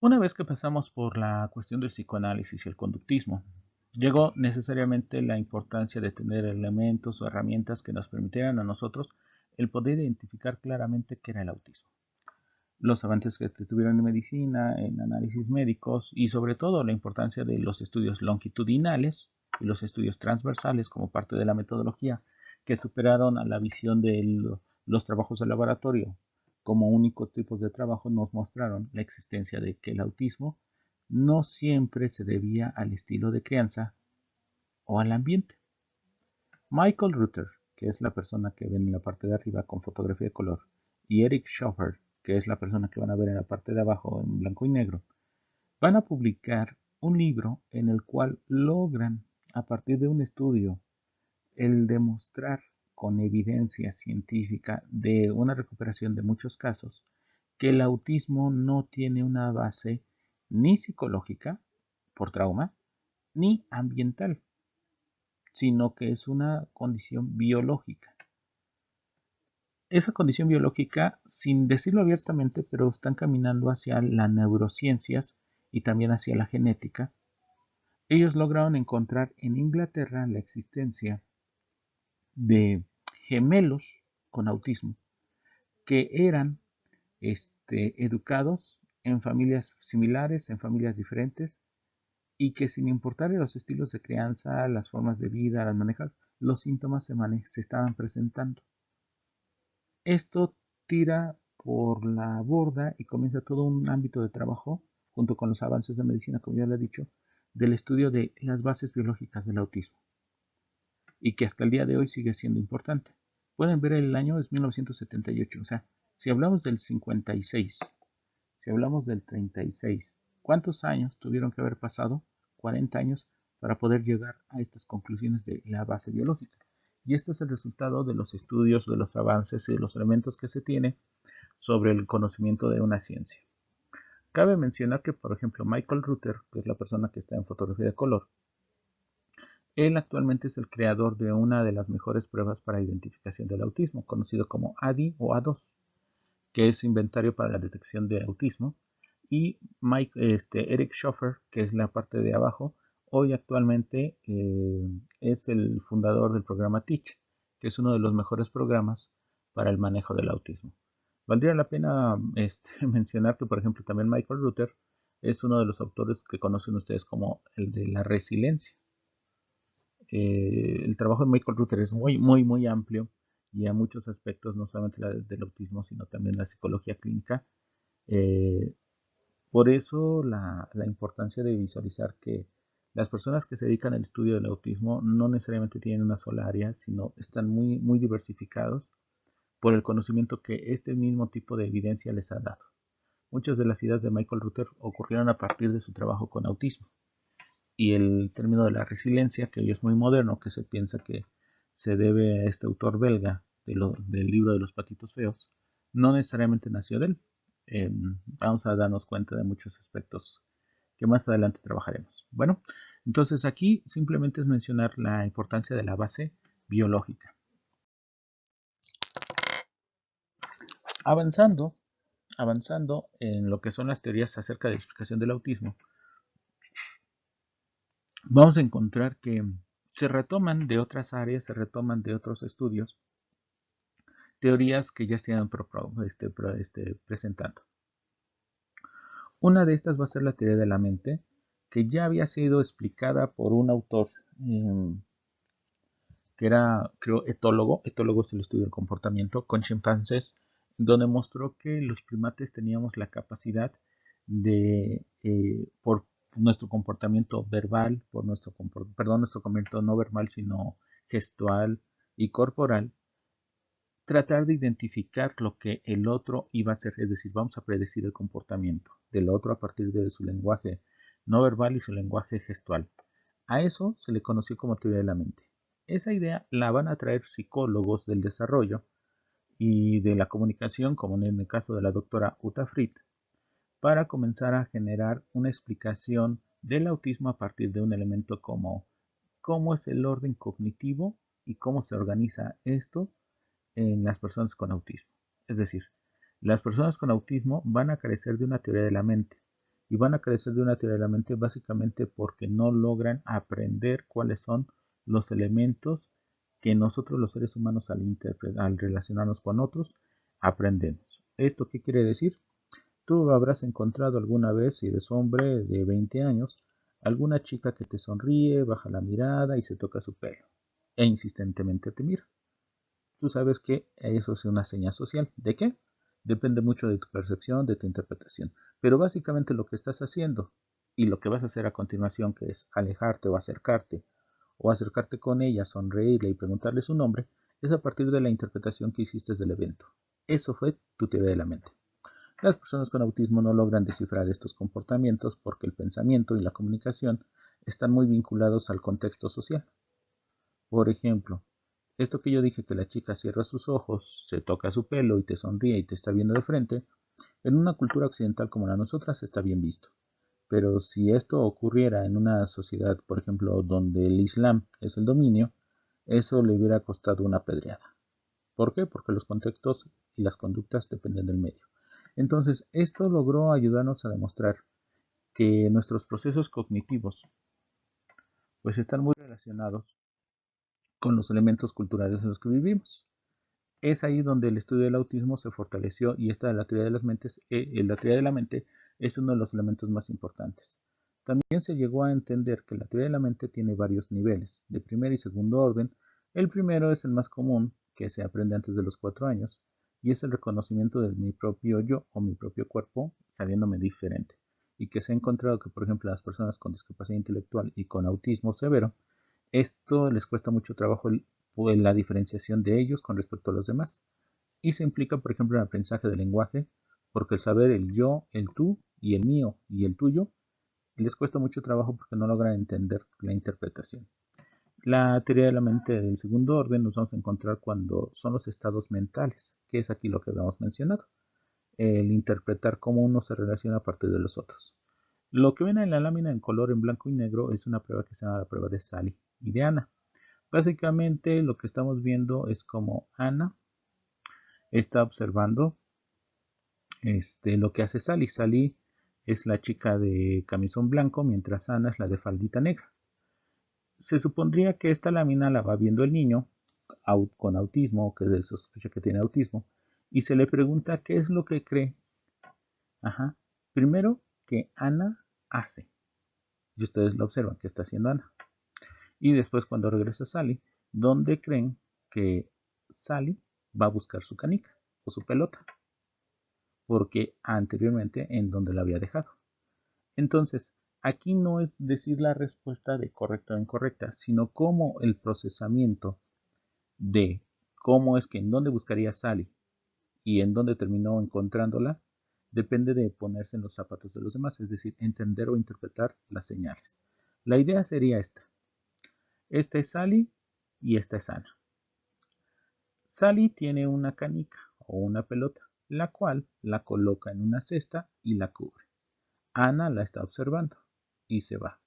Una vez que pasamos por la cuestión del psicoanálisis y el conductismo, llegó necesariamente la importancia de tener elementos o herramientas que nos permitieran a nosotros el poder identificar claramente qué era el autismo. Los avances que tuvieron en medicina, en análisis médicos y sobre todo la importancia de los estudios longitudinales y los estudios transversales como parte de la metodología que superaron a la visión de los trabajos de laboratorio como únicos tipos de trabajo nos mostraron la existencia de que el autismo no siempre se debía al estilo de crianza o al ambiente. Michael Ruther, que es la persona que ven en la parte de arriba con fotografía de color, y Eric Schoffer, que es la persona que van a ver en la parte de abajo en blanco y negro, van a publicar un libro en el cual logran, a partir de un estudio, el demostrar con evidencia científica de una recuperación de muchos casos que el autismo no tiene una base ni psicológica por trauma ni ambiental, sino que es una condición biológica. Esa condición biológica, sin decirlo abiertamente, pero están caminando hacia las neurociencias y también hacia la genética. Ellos lograron encontrar en Inglaterra la existencia de gemelos con autismo que eran educados en familias similares, en familias diferentes, y que sin importar los estilos de crianza, las formas de vida, las manejas, los síntomas se estaban presentando. Esto tira por la borda y comienza todo un ámbito de trabajo, junto con los avances de medicina, como ya le he dicho, del estudio de las bases biológicas del autismo, y que hasta el día de hoy sigue siendo importante. Pueden ver el año es 1978, o sea, si hablamos del 56, si hablamos del 36, ¿cuántos años tuvieron que haber pasado? 40 años para poder llegar a estas conclusiones de la base biológica. Y este es el resultado de los estudios, de los avances y de los elementos que se tiene sobre el conocimiento de una ciencia. Cabe mencionar que, por ejemplo, Michael Ruther, que es la persona que está en fotografía de color, él actualmente es el creador de una de las mejores pruebas para identificación del autismo, conocido como ADI o A2, que es inventario para la detección de autismo, y Eric Schoffer, que es la parte de abajo, hoy actualmente es el fundador del programa Teach, que es uno de los mejores programas para el manejo del autismo. Valdría la pena mencionar que, por ejemplo, también Michael Ruther es uno de los autores que conocen ustedes como el de la resiliencia. El trabajo de Michael Ruther es muy, muy, muy amplio y a muchos aspectos, no solamente del autismo, sino también la psicología clínica. Eh, por eso la importancia de visualizar que las personas que se dedican al estudio del autismo no necesariamente tienen una sola área, sino están muy diversificados por el conocimiento que este mismo tipo de evidencia les ha dado. Muchas de las ideas de Michael Ruther ocurrieron a partir de su trabajo con autismo. Y el término de la resiliencia, que hoy es muy moderno, que se piensa que se debe a este autor belga del libro de los patitos feos, no necesariamente nació de él. Vamos a darnos cuenta de muchos aspectos que más adelante trabajaremos. Bueno, entonces aquí simplemente es mencionar la importancia de la base biológica. Avanzando en lo que son las teorías acerca de la explicación del autismo, vamos a encontrar que se retoman de otras áreas, se retoman de otros estudios, teorías que ya se han presentando. Una de estas va a ser la teoría de la mente, que ya había sido explicada por un autor que era, creo, etólogo es el estudio del comportamiento, con chimpancés, donde mostró que los primates teníamos la capacidad de, por nuestro comportamiento verbal, nuestro comportamiento no verbal, sino gestual y corporal, tratar de identificar lo que el otro iba a hacer, es decir, vamos a predecir el comportamiento del otro a partir de su lenguaje no verbal y su lenguaje gestual. A eso se le conoció como teoría de la mente. Esa idea la van a traer psicólogos del desarrollo y de la comunicación, como en el caso de la doctora Uta Frith, para comenzar a generar una explicación del autismo a partir de un elemento como cómo es el orden cognitivo y cómo se organiza esto en las personas con autismo. Es decir, las personas con autismo van a carecer de una teoría de la mente y van a carecer de una teoría de la mente básicamente porque no logran aprender cuáles son los elementos que nosotros los seres humanos al relacionarnos con otros aprendemos. ¿Esto qué quiere decir? Tú habrás encontrado alguna vez, si eres hombre de 20 años, alguna chica que te sonríe, baja la mirada y se toca su pelo e insistentemente te mira. Tú sabes que eso es una señal social. ¿De qué? Depende mucho de tu percepción, de tu interpretación. Pero básicamente lo que estás haciendo y lo que vas a hacer a continuación, que es alejarte o acercarte con ella, sonreírle y preguntarle su nombre, es a partir de la interpretación que hiciste del evento. Eso fue tu teoría de la mente. Las personas con autismo no logran descifrar estos comportamientos porque el pensamiento y la comunicación están muy vinculados al contexto social. Por ejemplo, esto que yo dije que la chica cierra sus ojos, se toca su pelo y te sonríe y te está viendo de frente, en una cultura occidental como la nuestra está bien visto. Pero si esto ocurriera en una sociedad, por ejemplo, donde el Islam es el dominio, eso le hubiera costado una pedreada. ¿Por qué? Porque los contextos y las conductas dependen del medio. Entonces, esto logró ayudarnos a demostrar que nuestros procesos cognitivos pues están muy relacionados con los elementos culturales en los que vivimos. Es ahí donde el estudio del autismo se fortaleció y esta de la teoría de las mentes, la teoría de la mente es uno de los elementos más importantes. También se llegó a entender que la teoría de la mente tiene varios niveles, de primer y segundo orden. El primero es el más común, que se aprende antes de los 4 años, y es el reconocimiento de mi propio yo o mi propio cuerpo sabiéndome diferente. Y que se ha encontrado que, por ejemplo, las personas con discapacidad intelectual y con autismo severo, esto les cuesta mucho trabajo la diferenciación de ellos con respecto a los demás. Y se implica, por ejemplo, en el aprendizaje del lenguaje, porque el saber el yo, el tú y el mío y el tuyo les cuesta mucho trabajo porque no logran entender la interpretación. La teoría de la mente del segundo orden nos vamos a encontrar cuando son los estados mentales, que es aquí lo que habíamos mencionado, el interpretar cómo uno se relaciona a partir de los otros. Lo que ven en la lámina en color en blanco y negro es una prueba que se llama la prueba de Sally y de Anna. Básicamente lo que estamos viendo es como Ana está observando lo que hace Sally. Sally es la chica de camisón blanco, mientras Ana es la de faldita negra. Se supondría que esta lámina la va viendo el niño con autismo, que se sospecha que tiene autismo, y se le pregunta qué es lo que cree. Ajá. Primero, que Ana hace. Y ustedes lo observan, que está haciendo Ana. Y después, cuando regresa Sally, ¿dónde creen que Sally va a buscar su canica o su pelota, porque anteriormente en donde la había dejado. Entonces, aquí no es decir la respuesta de correcta o incorrecta, sino cómo el procesamiento de cómo es que en dónde buscaría Sally y en dónde terminó encontrándola, depende de ponerse en los zapatos de los demás, es decir, entender o interpretar las señales. La idea sería esta. Esta es Sally y esta es Ana. Sally tiene una canica o una pelota, la cual la coloca en una cesta y la cubre. Ana la está observando y se va.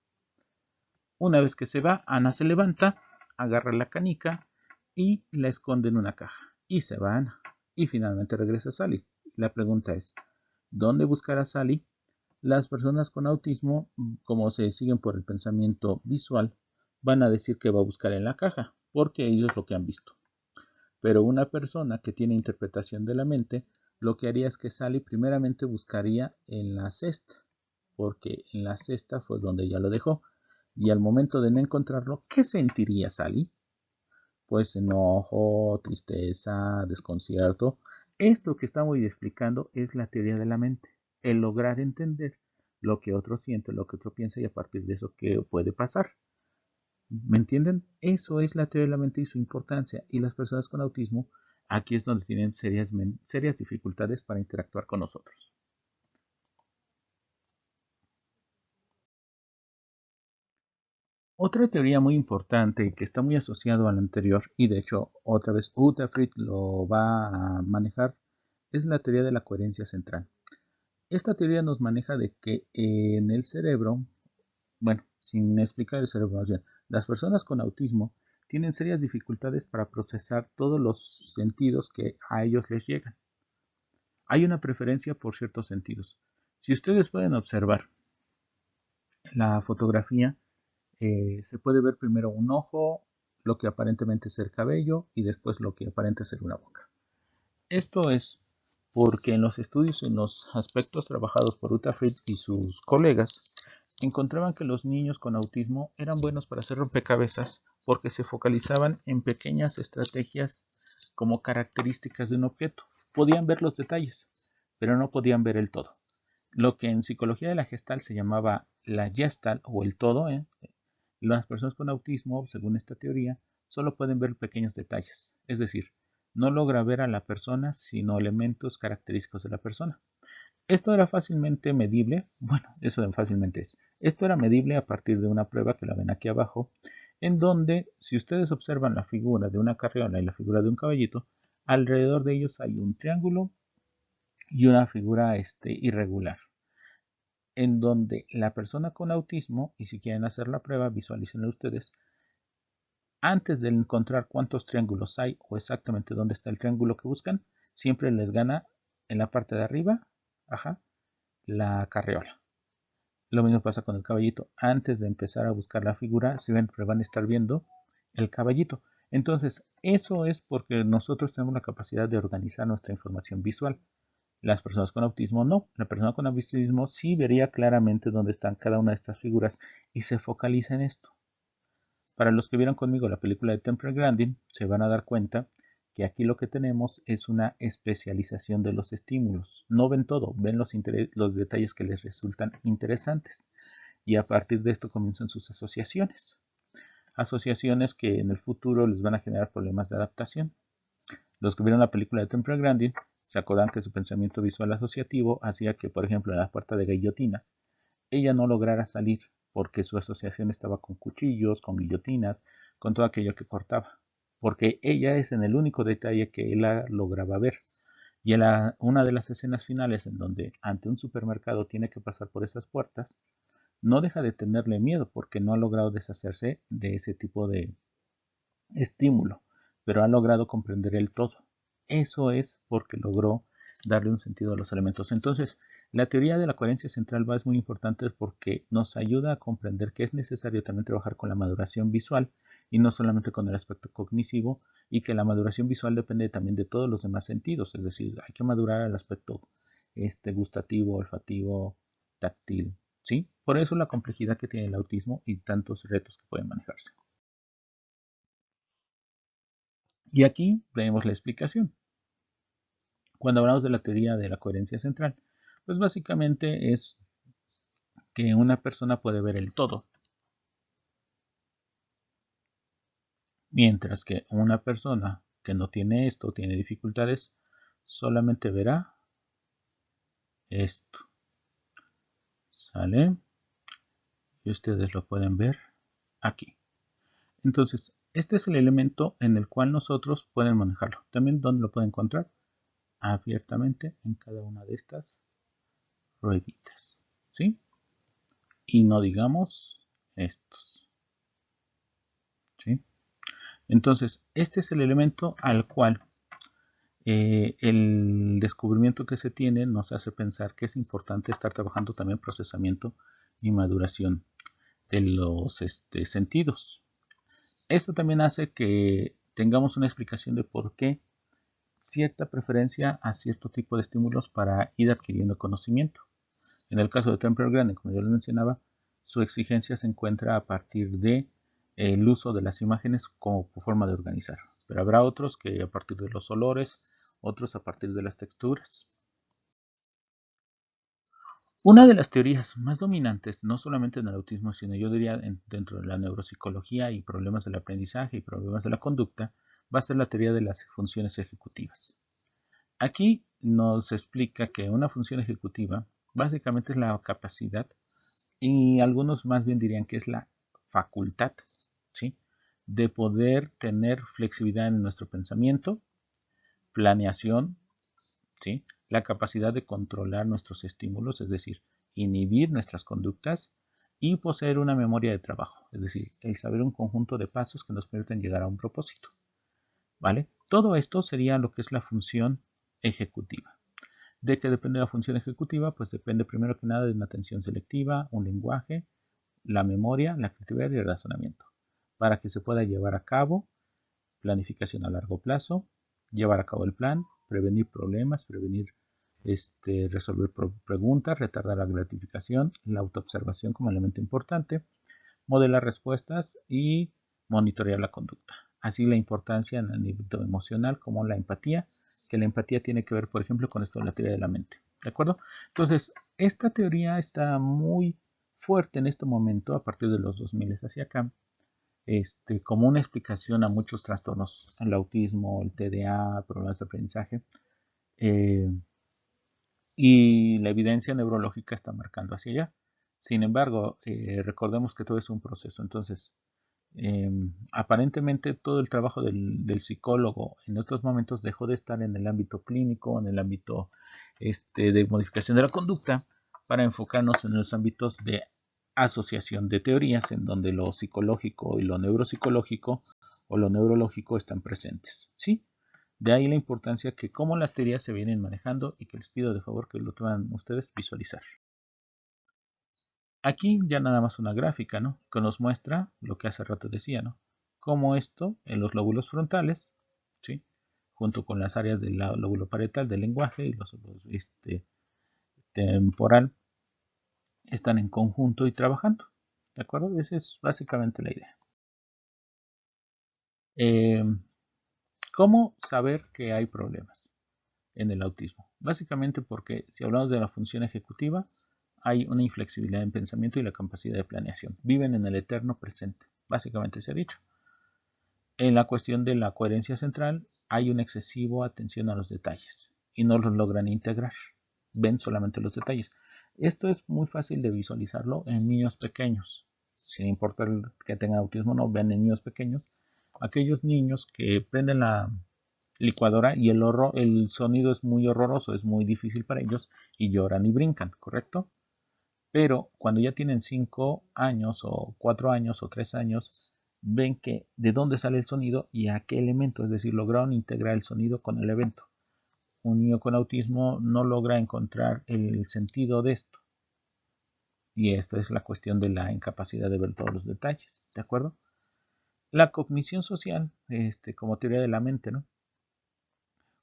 Una vez que se va, Ana se levanta, agarra la canica y la esconde en una caja. Y se va Ana. Y finalmente regresa Sally. La pregunta es, ¿dónde buscar a Sally? Las personas con autismo, como se siguen por el pensamiento visual, van a decir que va a buscar en la caja, porque ellos lo que han visto. Pero una persona que tiene interpretación de la mente, lo que haría es que Sally primeramente buscaría en la cesta, porque en la cesta fue donde ella lo dejó. Y al momento de no encontrarlo, ¿qué sentiría Sally? Pues enojo, tristeza, desconcierto. Esto que estamos explicando es la teoría de la mente, el lograr entender lo que otro siente, lo que otro piensa y a partir de eso qué puede pasar. ¿Me entienden? Eso es la teoría de la mente y su importancia. Y las personas con autismo, aquí es donde tienen serias dificultades para interactuar con nosotros. Otra teoría muy importante que está muy asociado a la anterior, y de hecho otra vez Uta Fried lo va a manejar, es la teoría de la coherencia central. Esta teoría nos maneja de que en el cerebro, bueno, sin explicar el cerebro más bien, las personas con autismo tienen serias dificultades para procesar todos los sentidos que a ellos les llegan. Hay una preferencia por ciertos sentidos. Si ustedes pueden observar la fotografía, se puede ver primero un ojo, lo que aparentemente es el cabello y después lo que aparenta ser una boca. Esto es porque en los estudios, en los aspectos trabajados por Uta Fried y sus colegas, encontraban que los niños con autismo eran buenos para hacer rompecabezas porque se focalizaban en pequeñas estrategias como características de un objeto. Podían ver los detalles, pero no podían ver el todo. Lo que en psicología de la Gestalt se llamaba la Gestalt o el todo, las personas con autismo, según esta teoría, solo pueden ver pequeños detalles, es decir, no logra ver a la persona, sino elementos característicos de la persona. Esto era fácilmente medible, bueno, eso de fácilmente es. Esto era medible a partir de una prueba que la ven aquí abajo, en donde si ustedes observan la figura de una carriola y la figura de un caballito, alrededor de ellos hay un triángulo y una figura irregular, en donde la persona con autismo, y si quieren hacer la prueba, visualícenlo ustedes, antes de encontrar cuántos triángulos hay o exactamente dónde está el triángulo que buscan, siempre les gana en la parte de arriba, ajá, la carriola. Lo mismo pasa con el caballito. Antes de empezar a buscar la figura, siempre van a estar viendo el caballito. Entonces, eso es porque nosotros tenemos la capacidad de organizar nuestra información visual. Las personas con autismo no. La persona con autismo sí vería claramente dónde están cada una de estas figuras y se focaliza en esto. Para los que vieron conmigo la película de Temple Grandin, se van a dar cuenta que aquí lo que tenemos es una especialización de los estímulos. No ven todo, ven los detalles que les resultan interesantes. Y a partir de esto comienzan sus asociaciones. Asociaciones que en el futuro les van a generar problemas de adaptación. Los que vieron la película de Temple Grandin se acordan que su pensamiento visual asociativo hacía que, por ejemplo, en la puerta de guillotinas, ella no lograra salir porque su asociación estaba con cuchillos, con guillotinas, con todo aquello que cortaba, porque ella es en el único detalle que él la lograba ver. Y en una de las escenas finales en donde ante un supermercado tiene que pasar por esas puertas, no deja de tenerle miedo porque no ha logrado deshacerse de ese tipo de estímulo, pero ha logrado comprender el todo. Eso es porque logró darle un sentido a los elementos. Entonces, la teoría de la coherencia central es muy importante porque nos ayuda a comprender que es necesario también trabajar con la maduración visual y no solamente con el aspecto cognitivo, y que la maduración visual depende también de todos los demás sentidos, es decir, hay que madurar el aspecto gustativo, olfativo, táctil, ¿sí? Por eso la complejidad que tiene el autismo y tantos retos que pueden manejarse. Y aquí vemos la explicación. Cuando hablamos de la teoría de la coherencia central, pues básicamente es que una persona puede ver el todo, mientras que una persona que no tiene esto, tiene dificultades, solamente verá esto. ¿Sale? Y ustedes lo pueden ver aquí. Entonces, este es el elemento en el cual nosotros pueden manejarlo. También, ¿dónde lo pueden encontrar? Abiertamente en cada una de estas rueditas. ¿Sí? Y no digamos estos. ¿Sí? Entonces, este es el elemento al cual el descubrimiento que se tiene nos hace pensar que es importante estar trabajando también procesamiento y maduración de los sentidos. Esto también hace que tengamos una explicación de por qué cierta preferencia a cierto tipo de estímulos para ir adquiriendo conocimiento. En el caso de Temple Grande, como yo les mencionaba, su exigencia se encuentra a partir de el uso de las imágenes como forma de organizar. Pero habrá otros que a partir de los olores, otros a partir de las texturas. Una de las teorías más dominantes, no solamente en el autismo, sino yo diría dentro de la neuropsicología y problemas del aprendizaje y problemas de la conducta, va a ser la teoría de las funciones ejecutivas. Aquí nos explica que una función ejecutiva básicamente es la capacidad, y algunos más bien dirían que es la facultad, ¿sí?, de poder tener flexibilidad en nuestro pensamiento, planeación, ¿sí?, la capacidad de controlar nuestros estímulos, es decir, inhibir nuestras conductas y poseer una memoria de trabajo, es decir, el saber un conjunto de pasos que nos permiten llegar a un propósito, ¿vale? Todo esto sería lo que es la función ejecutiva. ¿De qué depende la función ejecutiva? Pues depende primero que nada de una atención selectiva, un lenguaje, la memoria, la creatividad y el razonamiento, para que se pueda llevar a cabo planificación a largo plazo, llevar a cabo el plan, prevenir problemas, resolver preguntas, retardar la gratificación, la autoobservación como elemento importante, modelar respuestas y monitorear la conducta. Así la importancia en el nivel emocional como la empatía, que la empatía tiene que ver, por ejemplo, con esto de la teoría de la mente. ¿De acuerdo? Entonces, esta teoría está muy fuerte en este momento, a partir de los 2000 hacia acá, como una explicación a muchos trastornos, el autismo, el TDA, problemas de aprendizaje, eh, y la evidencia neurológica está marcando hacia allá. Sin embargo, recordemos que todo es un proceso. Entonces, aparentemente todo el trabajo del psicólogo en estos momentos dejó de estar en el ámbito clínico, en el ámbito de modificación de la conducta, para enfocarnos en los ámbitos de asociación de teorías, en donde lo psicológico y lo neuropsicológico o lo neurológico están presentes. ¿Sí? De ahí la importancia que cómo las teorías se vienen manejando y que les pido de favor que lo puedan ustedes visualizar. Aquí ya nada más una gráfica, ¿no?, que nos muestra lo que hace rato decía, ¿no?, cómo esto en los lóbulos frontales, ¿sí?, junto con las áreas del lóbulo parietal del lenguaje y los temporal, están en conjunto y trabajando. ¿De acuerdo? Esa es básicamente la idea. ¿Cómo saber que hay problemas en el autismo? Básicamente porque si hablamos de la función ejecutiva, hay una inflexibilidad en pensamiento y la capacidad de planeación. Viven en el eterno presente, básicamente se ha dicho. En la cuestión de la coherencia central, hay una excesiva atención a los detalles y no los logran integrar. Ven solamente los detalles. Esto es muy fácil de visualizarlo en niños pequeños. Sin importar que tengan autismo o no, vean en niños pequeños. Aquellos niños que prenden la licuadora y el sonido es muy horroroso, es muy difícil para ellos y lloran y brincan, ¿correcto? Pero cuando ya tienen 5 años o 4 años o 3 años, ven que de dónde sale el sonido y a qué elemento, es decir, lograron integrar el sonido con el evento. Un niño con autismo no logra encontrar el sentido de esto. Y esto es la cuestión de la incapacidad de ver todos los detalles, ¿de acuerdo? La cognición social, como teoría de la mente, ¿no?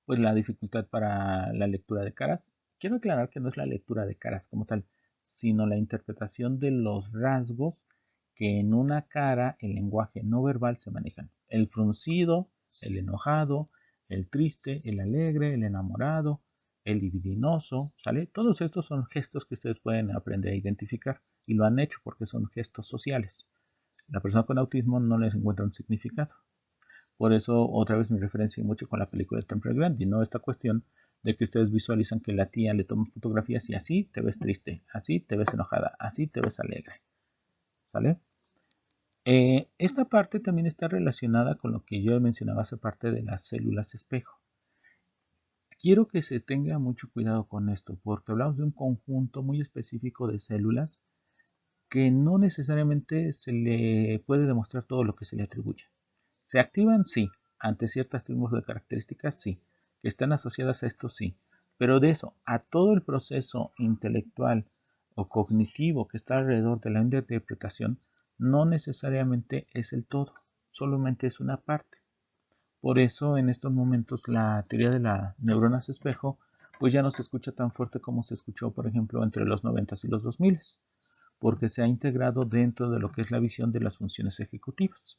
Pues la dificultad para la lectura de caras. Quiero aclarar que no es la lectura de caras como tal, sino la interpretación de los rasgos que en una cara, el lenguaje no verbal se manejan. El fruncido, el enojado, el triste, el alegre, el enamorado, el libidinoso, ¿sale? Todos estos son gestos que ustedes pueden aprender a identificar y lo han hecho porque son gestos sociales. La persona con autismo no les encuentra un significado. Por eso otra vez me referencié mucho con la película de Temple Grandin, ¿no? Esta cuestión de que ustedes visualizan que la tía le toma fotografías y así te ves triste, así te ves enojada, así te ves alegre, ¿sale? Esta parte también está relacionada con lo que yo mencionaba hace parte de las células espejo. Quiero que se tenga mucho cuidado con esto, porque hablamos de un conjunto muy específico de células que no necesariamente se le puede demostrar todo lo que se le atribuye. ¿Se activan? Sí. Ante ciertos tipos de características, sí. ¿Que están asociadas a esto? Sí. Pero de eso, a todo el proceso intelectual o cognitivo que está alrededor de la interpretación, no necesariamente es el todo, solamente es una parte. Por eso en estos momentos la teoría de las neuronas espejo pues ya no se escucha tan fuerte como se escuchó, por ejemplo, entre los 90 y los 2000, porque se ha integrado dentro de lo que es la visión de las funciones ejecutivas.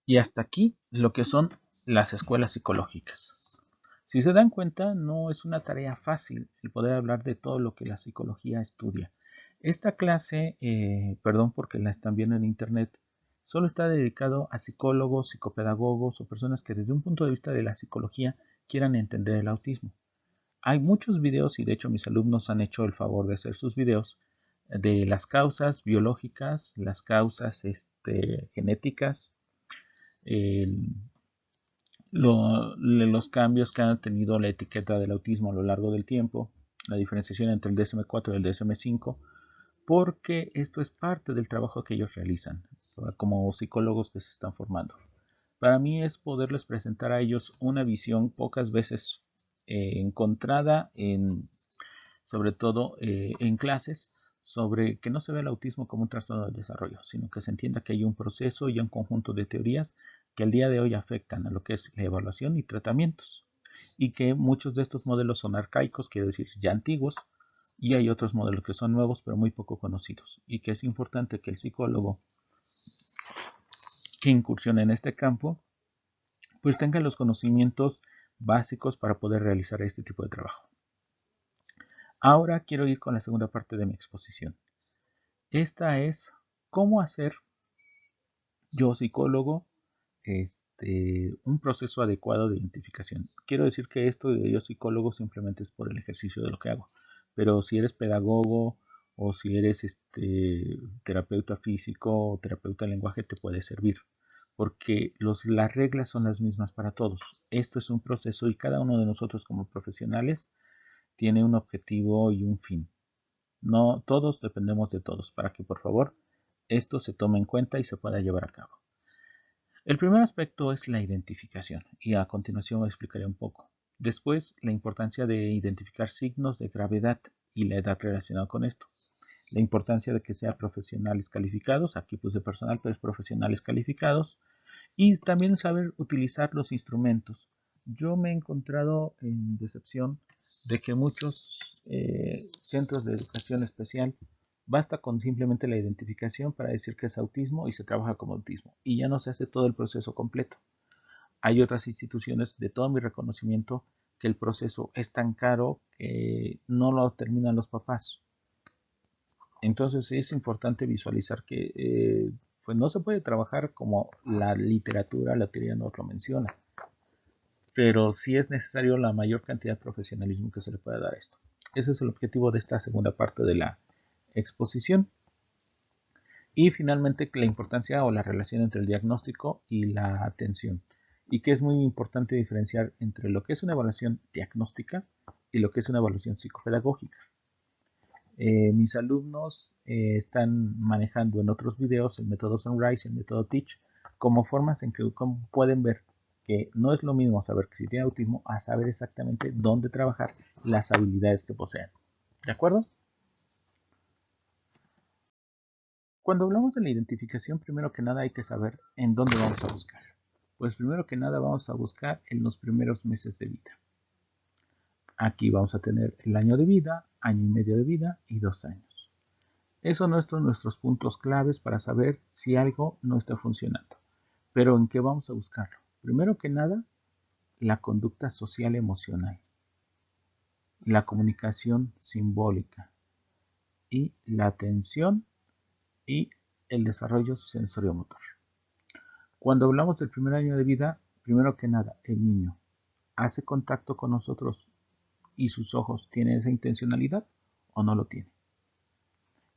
Y hasta aquí lo que son las escuelas psicológicas. Si se dan cuenta, no es una tarea fácil el poder hablar de todo lo que la psicología estudia. Esta clase, perdón porque la están viendo en internet, solo está dedicado a psicólogos, psicopedagogos o personas que desde un punto de vista de la psicología quieran entender el autismo. Hay muchos videos y de hecho mis alumnos han hecho el favor de hacer sus videos de las causas biológicas, las causas genéticas, el, los cambios que ha tenido la etiqueta del autismo a lo largo del tiempo, la diferenciación entre el DSM-4 y el DSM-5, porque esto es parte del trabajo que ellos realizan como psicólogos que se están formando. Para mí es poderles presentar a ellos una visión pocas veces encontrada sobre todo en clases, sobre que no se ve el autismo como un trastorno del desarrollo, sino que se entienda que hay un proceso y un conjunto de teorías que al día de hoy afectan a lo que es la evaluación y tratamientos, y que muchos de estos modelos son arcaicos, quiero decir, ya antiguos, y hay otros modelos que son nuevos pero muy poco conocidos, y que es importante que el psicólogo que incursione en este campo pues tenga los conocimientos básicos para poder realizar este tipo de trabajo. Ahora quiero ir con la segunda parte de mi exposición. Esta es cómo hacer yo psicólogo un proceso adecuado de identificación. Quiero decir que esto de yo psicólogo simplemente es por el ejercicio de lo que hago, pero si eres pedagogo o si eres terapeuta físico o terapeuta de lenguaje te puede servir, porque las reglas son las mismas para todos. Esto es un proceso y cada uno de nosotros como profesionales tiene un objetivo y un fin. No todos dependemos de todos, para que por favor esto se tome en cuenta y se pueda llevar a cabo. El primer aspecto es la identificación y a continuación explicaré un poco. Después, la importancia de identificar signos de gravedad y la edad relacionada con esto. La importancia de que sean profesionales calificados, aquí puse personal, pero es profesionales calificados, y también saber utilizar los instrumentos. Yo me he encontrado en decepción de que muchos centros de educación especial basta con simplemente la identificación para decir que es autismo y se trabaja como autismo y ya no se hace todo el proceso completo. Hay otras instituciones de todo mi reconocimiento que el proceso es tan caro que no lo terminan los papás. Entonces es importante visualizar que pues no se puede trabajar como la literatura, la teoría nos lo menciona, pero sí es necesario la mayor cantidad de profesionalismo que se le pueda dar a esto. Ese es el objetivo de esta segunda parte de la exposición. Y finalmente la importancia o la relación entre el diagnóstico y la atención. Y que es muy importante diferenciar entre lo que es una evaluación diagnóstica y lo que es una evaluación psicopedagógica. Mis alumnos están manejando en otros videos el método Sunrise y el método Teach como formas en que pueden ver que no es lo mismo saber que si tiene autismo a saber exactamente dónde trabajar las habilidades que poseen. ¿De acuerdo? Cuando hablamos de la identificación, primero que nada hay que saber en dónde vamos a buscar. Pues primero que nada vamos a buscar en los primeros meses de vida. Aquí vamos a tener el año de vida, año y medio de vida y 2 años. Esos son nuestros puntos claves para saber si algo no está funcionando. Pero ¿en qué vamos a buscarlo? Primero que nada, la conducta social emocional, la comunicación simbólica y la atención y el desarrollo sensoriomotor. Cuando hablamos del primer año de vida, primero que nada, el niño hace contacto con nosotros y sus ojos tienen esa intencionalidad o no lo tiene.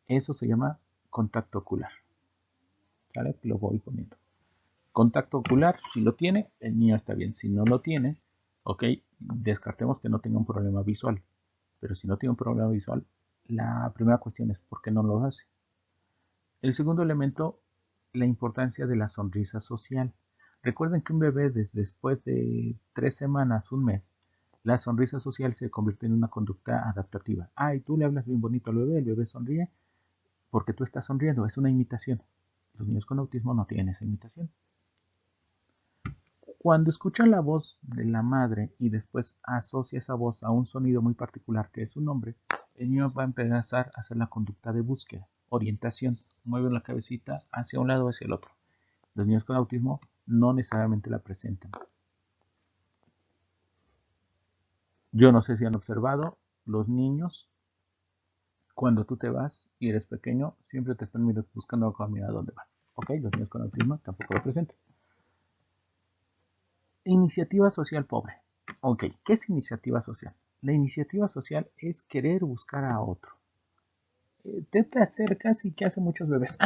Eso se llama contacto ocular. ¿Vale? Lo voy poniendo. Contacto ocular, si lo tiene, el niño está bien. Si no lo tiene, ok, descartemos que no tenga un problema visual. Pero si no tiene un problema visual, la primera cuestión es ¿por qué no lo hace? El segundo elemento, la importancia de la sonrisa social. Recuerden que un bebé después de 3 semanas, un mes, la sonrisa social se convierte en una conducta adaptativa. Ay, tú le hablas bien bonito al bebé, el bebé sonríe porque tú estás sonriendo, es una imitación. Los niños con autismo no tienen esa imitación. Cuando escuchan la voz de la madre y después asocia esa voz a un sonido muy particular que es su nombre, el niño va a empezar a hacer la conducta de búsqueda, orientación, mueve la cabecita hacia un lado o hacia el otro. Los niños con autismo no necesariamente la presentan. Yo no sé si han observado, los niños, cuando tú te vas y eres pequeño, siempre te están buscando a mirar dónde vas. ¿Ok? Los niños con autismo tampoco lo presentan. Iniciativa social pobre. Ok, ¿qué es iniciativa social? La iniciativa social es querer buscar a otro. Te acercas y ¿qué hacen muchos bebés?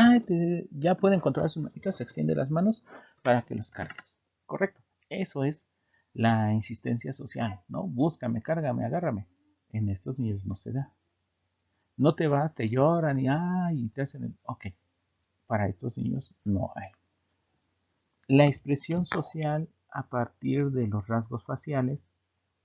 Ya pueden controlar sus manitas, se extiende las manos para que los cargues. Correcto. Eso es la insistencia social, ¿no? Búscame, cárgame, agárrame. En estos niños no se da. No te vas, te lloran y te hacen. Ok, para estos niños no hay. La expresión social a partir de los rasgos faciales,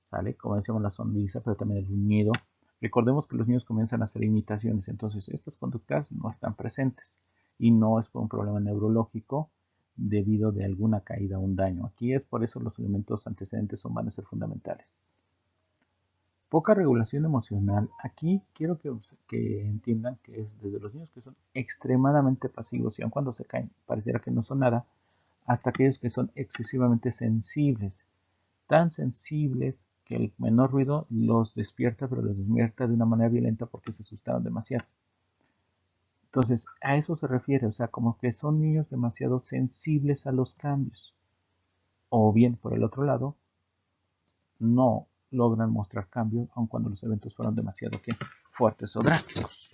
¿sale? Como decíamos, la sonrisa, pero también el gruñido. Recordemos que los niños comienzan a hacer imitaciones, entonces estas conductas no están presentes y no es por un problema neurológico debido de alguna caída o un daño. Aquí es por eso los elementos antecedentes van a ser fundamentales. Poca regulación emocional. Aquí quiero que entiendan que es desde los niños que son extremadamente pasivos y aun cuando se caen pareciera que no son nada, hasta aquellos que son excesivamente sensibles, tan sensibles que el menor ruido los despierta, pero los despierta de una manera violenta porque se asustaron demasiado. Entonces, a eso se refiere, o sea, como que son niños demasiado sensibles a los cambios. O bien, por el otro lado, no logran mostrar cambios, aun cuando los eventos fueron demasiado fuertes o drásticos,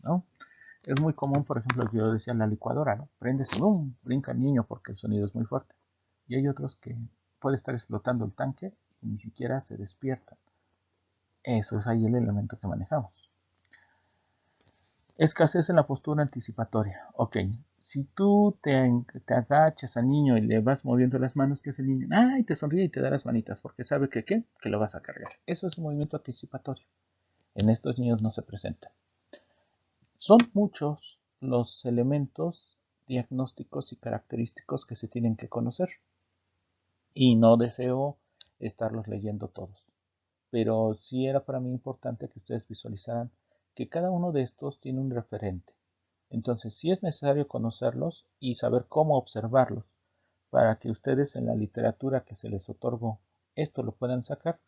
¿no? Es muy común, por ejemplo, yo decía en la licuadora, ¿no? Prendes y ¡bum! Brinca el niño porque el sonido es muy fuerte. Y hay otros que puede estar explotando el tanque y ni siquiera se despiertan. Eso es ahí el elemento que manejamos. Escasez en la postura anticipatoria. Ok, si tú te agachas al niño y le vas moviendo las manos, ¿qué hace el niño? ¡Ay! Te sonríe y te da las manitas porque sabe que ¿qué? Que lo vas a cargar. Eso es un movimiento anticipatorio. En estos niños no se presenta. Son muchos los elementos diagnósticos y característicos que se tienen que conocer. Y no deseo estarlos leyendo todos. Pero sí era para mí importante que ustedes visualizaran que cada uno de estos tiene un referente. Entonces, sí es necesario conocerlos y saber cómo observarlos para que ustedes en la literatura que se les otorgó esto lo puedan sacar.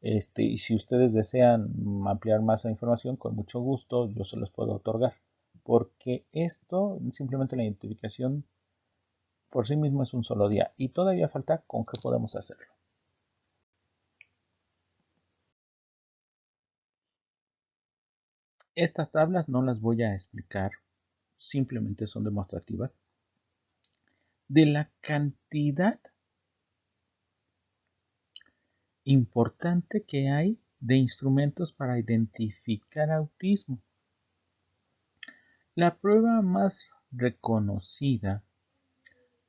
Y si ustedes desean ampliar más la información, con mucho gusto yo se los puedo otorgar. Porque esto, simplemente la identificación por sí mismo es un solo día y todavía falta con qué podemos hacerlo. Estas tablas no las voy a explicar, simplemente son demostrativas de la cantidad importante que hay de instrumentos para identificar autismo. La prueba más reconocida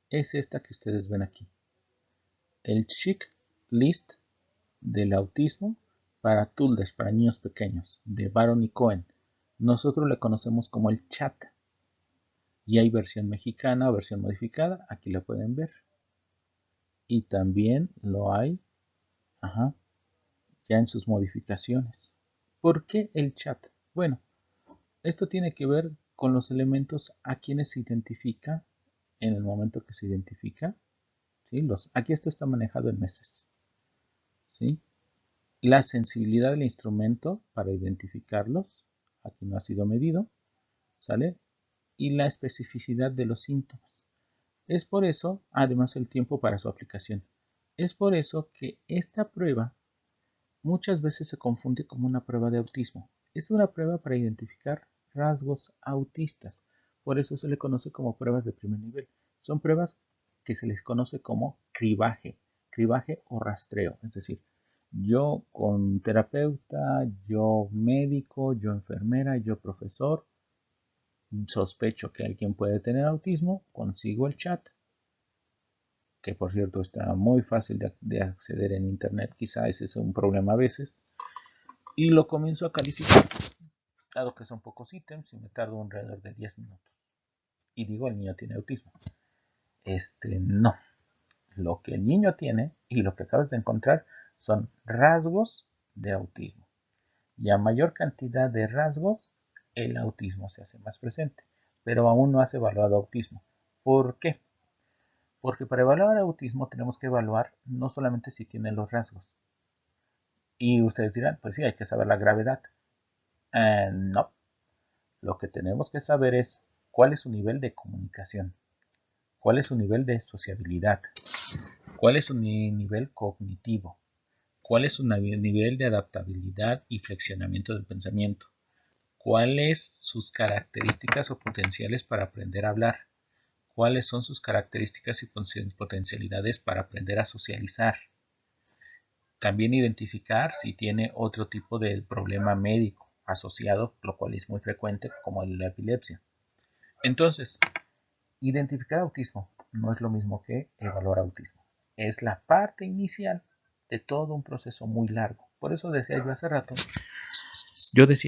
es esta que ustedes ven aquí, el checklist del autismo para toddlers, para niños pequeños, de Baron y Cohen. Nosotros le conocemos como el chat. Y hay versión mexicana o versión modificada, aquí la pueden ver. Y también lo hay ya en sus modificaciones. ¿Por qué el chat? Bueno, Esto tiene que ver con los elementos a quienes se identifica en el momento que se identifica. ¿Sí? Aquí esto está manejado en meses. ¿Sí? La sensibilidad del instrumento para identificarlos, aquí no ha sido medido, ¿sale? Y la especificidad de los síntomas. Es por eso, además el tiempo para su aplicación. Es por eso que esta prueba muchas veces se confunde como una prueba de autismo. Es una prueba para identificar rasgos autistas. Por eso se le conoce como pruebas de primer nivel. Son pruebas que se les conoce como cribaje o rastreo. Es decir, yo con terapeuta, yo médico, yo enfermera, yo profesor, sospecho que alguien puede tener autismo, consigo el chat, que por cierto está muy fácil de acceder en internet, quizá ese es un problema a veces, y lo comienzo a calificar, dado que son pocos ítems y me tardo alrededor de 10 minutos. Y digo, el niño tiene autismo. No. Lo que el niño tiene y lo que acabas de encontrar son rasgos de autismo. Y a mayor cantidad de rasgos, el autismo se hace más presente. Pero aún no has evaluado autismo. ¿Por qué? Porque para evaluar autismo tenemos que evaluar no solamente si tiene los rasgos. Y ustedes dirán, pues sí, hay que saber la gravedad. No. Lo que tenemos que saber es cuál es su nivel de comunicación, cuál es su nivel de sociabilidad, cuál es su nivel cognitivo, cuál es su nivel de adaptabilidad y flexionamiento del pensamiento, cuáles sus características o potenciales para aprender a hablar, cuáles son sus características y potencialidades para aprender a socializar. También identificar si tiene otro tipo de problema médico asociado, lo cual es muy frecuente, como la epilepsia. Entonces, identificar autismo no es lo mismo que evaluar autismo. Es la parte inicial de todo un proceso muy largo. Por eso decía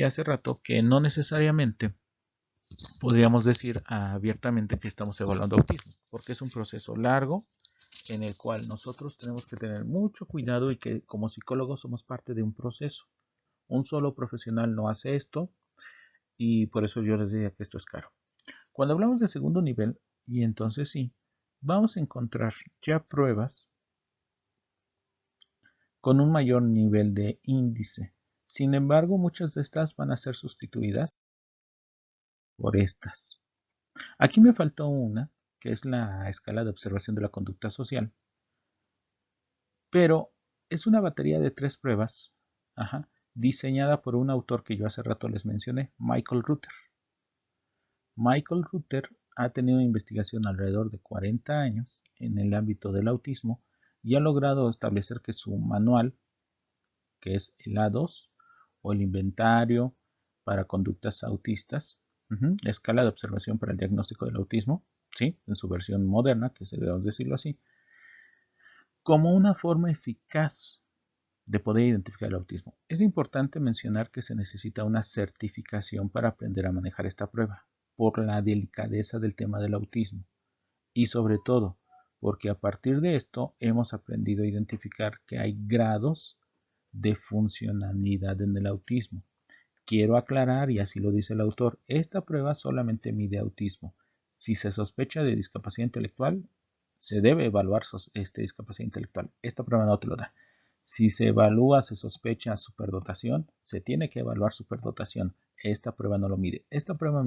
hace rato que no necesariamente podríamos decir abiertamente que estamos evaluando autismo, porque es un proceso largo en el cual nosotros tenemos que tener mucho cuidado y que como psicólogos somos parte de un proceso. Un solo profesional no hace esto y por eso yo les diría que esto es caro. Cuando hablamos de segundo nivel, y entonces sí, vamos a encontrar ya pruebas con un mayor nivel de índice. Sin embargo, muchas de estas van a ser sustituidas por estas. Aquí me faltó una, que es la escala de observación de la conducta social, pero es una batería de 3 pruebas, diseñada por un autor que yo hace rato les mencioné, Michael Rutter. Michael Rutter ha tenido investigación alrededor de 40 años en el ámbito del autismo y ha logrado establecer que su manual, que es el A2 o el inventario para conductas autistas, la escala de observación para el diagnóstico del autismo, ¿sí? En su versión moderna, que debemos decirlo así, como una forma eficaz de poder identificar el autismo. Es importante mencionar que se necesita una certificación para aprender a manejar esta prueba, por la delicadeza del tema del autismo y sobre todo porque a partir de esto hemos aprendido a identificar que hay grados de funcionalidad en el autismo. Quiero aclarar, y así lo dice el autor, esta prueba solamente mide autismo. Si se sospecha de discapacidad intelectual, se debe evaluar discapacidad intelectual. Esta prueba no te lo da. Si se evalúa, se sospecha superdotación, se tiene que evaluar superdotación. Esta prueba no lo mide. Esta prueba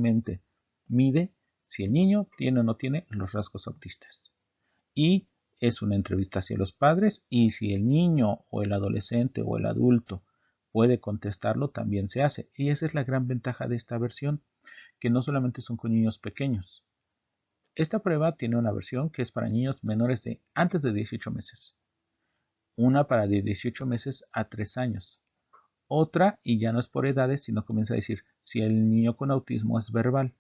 mide si el niño tiene o no tiene los rasgos autistas. Y es una entrevista hacia los padres y si el niño o el adolescente o el adulto puede contestarlo, también se hace. Y esa es la gran ventaja de esta versión, que no solamente son con niños pequeños. Esta prueba tiene una versión que es para niños menores de antes de 18 meses. Una para de 18 meses a 3 años. Otra, y ya no es por edades, sino comienza a decir si el niño con autismo es verbal.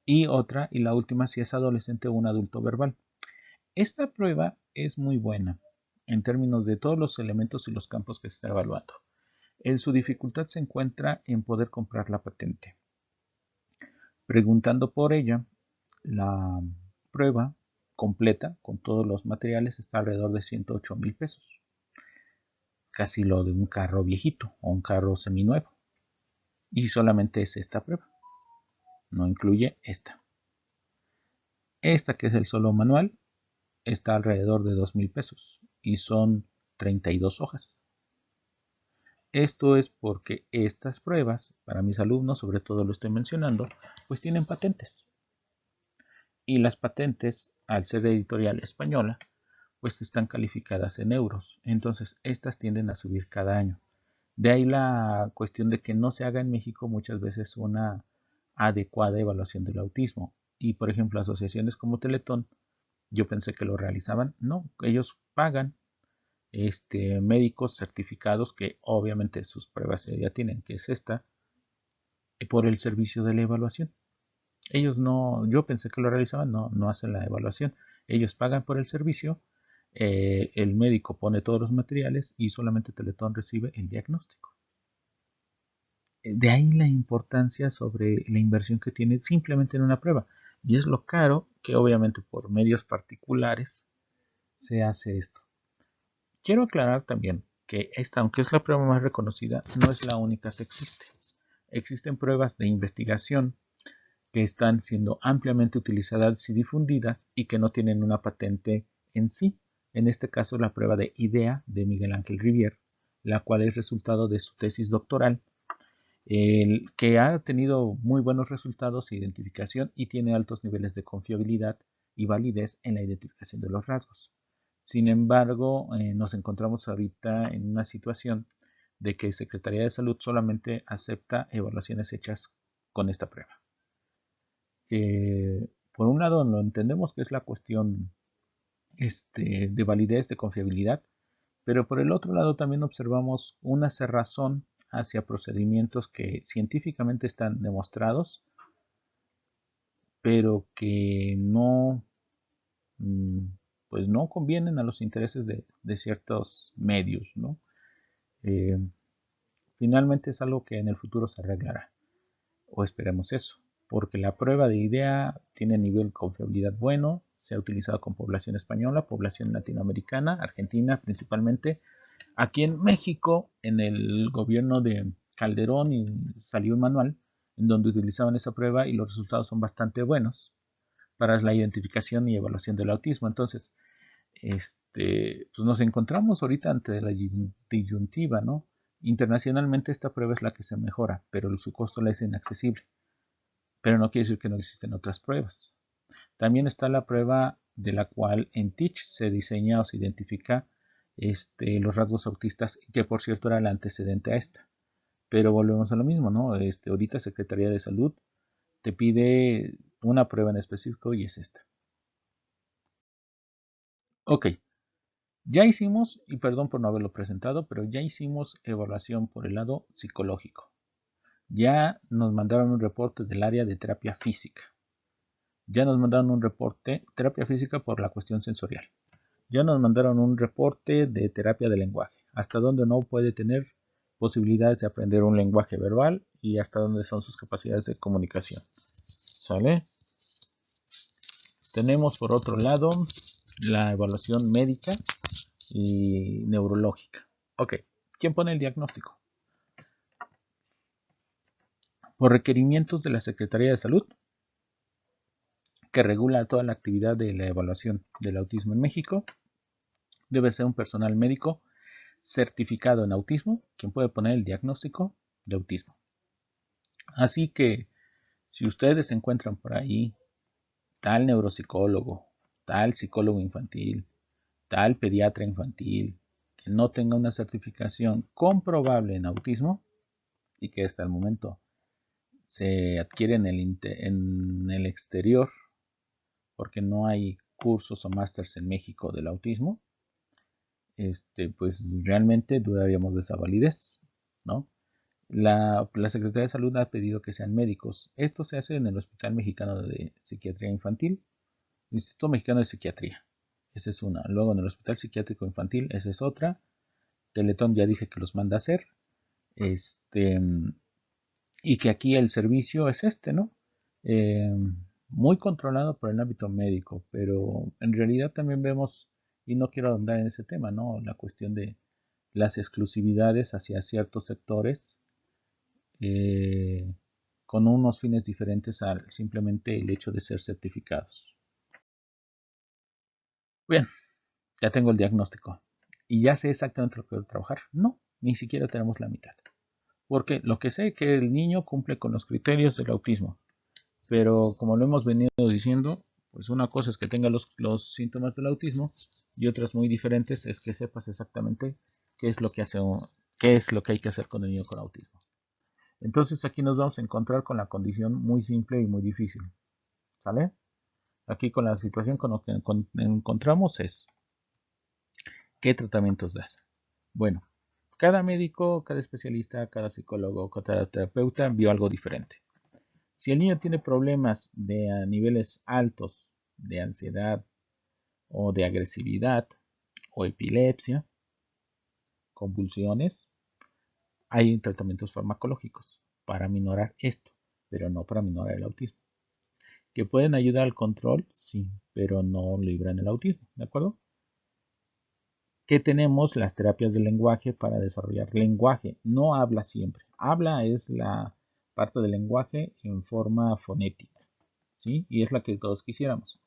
Y otra, y la última, si es adolescente o un adulto verbal. Esta prueba es muy buena en términos de todos los elementos y los campos que se está evaluando. Su dificultad se encuentra en poder comprar la patente. Preguntando por ella, la prueba completa con todos los materiales está alrededor de 108,000 pesos. Casi lo de un carro viejito o un carro seminuevo. Y solamente es esta prueba. no incluye esta. Esta, que es el solo manual, está alrededor de 2,000 pesos y son 32 hojas. Esto es porque estas pruebas, para mis alumnos, sobre todo lo estoy mencionando, pues tienen patentes. Y las patentes, al ser de editorial española, pues están calificadas en euros. Entonces, estas tienden a subir cada año. De ahí la cuestión de que no se haga en México muchas veces una adecuada evaluación del autismo. Y, por ejemplo, asociaciones como Teletón, yo pensé que lo realizaban. No, ellos pagan médicos certificados que obviamente sus pruebas ya tienen, que es esta, por el servicio de la evaluación. Ellos no, yo pensé que lo realizaban, no hacen la evaluación. Ellos pagan por el servicio, el médico pone todos los materiales y solamente Teletón recibe el diagnóstico. De ahí la importancia sobre la inversión que tiene simplemente en una prueba. Y es lo caro que obviamente por medios particulares se hace esto. Quiero aclarar también que esta, aunque es la prueba más reconocida, no es la única que existe. Existen pruebas de investigación que están siendo ampliamente utilizadas y difundidas y que no tienen una patente en sí. En este caso, la prueba de IDEA de Miguel Ángel Rivier, la cual es resultado de su tesis doctoral, que ha tenido muy buenos resultados de identificación y tiene altos niveles de confiabilidad y validez en la identificación de los rasgos. Sin embargo, nos encontramos ahorita en una situación de que Secretaría de Salud solamente acepta evaluaciones hechas con esta prueba. Por un lado, lo entendemos que es la cuestión de validez, de confiabilidad, pero por el otro lado también observamos una cerrazón hacia procedimientos que científicamente están demostrados, pero que no, pues no convienen a los intereses de ciertos medios, ¿no? Eh, Finalmente es algo que en el futuro se arreglará, o esperemos eso, porque la prueba de IDEA tiene nivel de confiabilidad bueno, se ha utilizado con población española, población latinoamericana, argentina principalmente. Aquí en México, en el gobierno de Calderón, salió un manual en donde utilizaban esa prueba y los resultados son bastante buenos para la identificación y evaluación del autismo. Entonces, pues nos encontramos ahorita ante la disyuntiva, ¿no? Internacionalmente esta prueba es la que se mejora, pero su costo le es inaccesible. Pero no quiere decir que no existen otras pruebas. También está la prueba de la cual en Teach se diseña o se identifica los rasgos autistas, que por cierto era el antecedente a esta. Pero volvemos a lo mismo, ¿no? Ahorita Secretaría de Salud te pide una prueba en específico y es esta. Ok, ya hicimos, y perdón por no haberlo presentado, pero ya hicimos evaluación por el lado psicológico. Ya nos mandaron un reporte del área de terapia física. Ya nos mandaron un reporte, terapia física por la cuestión sensorial. Ya nos mandaron un reporte de terapia de lenguaje, hasta dónde no puede tener posibilidades de aprender un lenguaje verbal y hasta dónde son sus capacidades de comunicación. ¿Sale? Tenemos por otro lado la evaluación médica y neurológica. Ok, ¿quién pone el diagnóstico? Por requerimientos de la Secretaría de Salud, que regula toda la actividad de la evaluación del autismo en México, debe ser un personal médico certificado en autismo quien puede poner el diagnóstico de autismo. Así que si ustedes encuentran por ahí tal neuropsicólogo, tal psicólogo infantil, tal pediatra infantil, que no tenga una certificación comprobable en autismo y que hasta el momento se adquiere en el exterior porque no hay cursos o másters en México del autismo, pues realmente dudaríamos de esa validez, ¿no? La Secretaría de Salud ha pedido que sean médicos. Esto se hace en el Hospital Mexicano de Psiquiatría Infantil, Instituto Mexicano de Psiquiatría. Esa es una. Luego en el Hospital Psiquiátrico Infantil, esa es otra. Teletón ya dije que los manda a hacer. Y que aquí el servicio es ¿no? Eh, Muy controlado por el ámbito médico, pero en realidad también vemos, y no quiero ahondar en ese tema, ¿no? La cuestión de las exclusividades hacia ciertos sectores, eh, con unos fines diferentes al simplemente el hecho de ser certificados. Bien, ya tengo el diagnóstico y ya sé exactamente lo que quiero trabajar. No, ni siquiera tenemos la mitad. Porque lo que sé es que el niño cumple con los criterios del autismo, pero como lo hemos venido diciendo, pues una cosa es que tenga los síntomas del autismo y otras muy diferentes es que sepas exactamente qué es lo que hace, qué es lo que hay que hacer con el niño con autismo. Entonces aquí nos vamos a encontrar con la condición muy simple y muy difícil, ¿sale? Aquí con la situación con lo que encontramos es, ¿qué tratamientos das? Bueno, cada médico, cada especialista, cada psicólogo, cada terapeuta vio algo diferente. Si el niño tiene problemas de a niveles altos de ansiedad o de agresividad o epilepsia, convulsiones, hay tratamientos farmacológicos para minorar esto, pero no para minorar el autismo. ¿Que pueden ayudar al control? Sí, pero no libran el autismo, ¿de acuerdo? ¿Qué tenemos? Las terapias de lenguaje para desarrollar lenguaje. No habla siempre. Habla es la parte del lenguaje en forma fonética, ¿sí? Y es la que todos quisiéramos.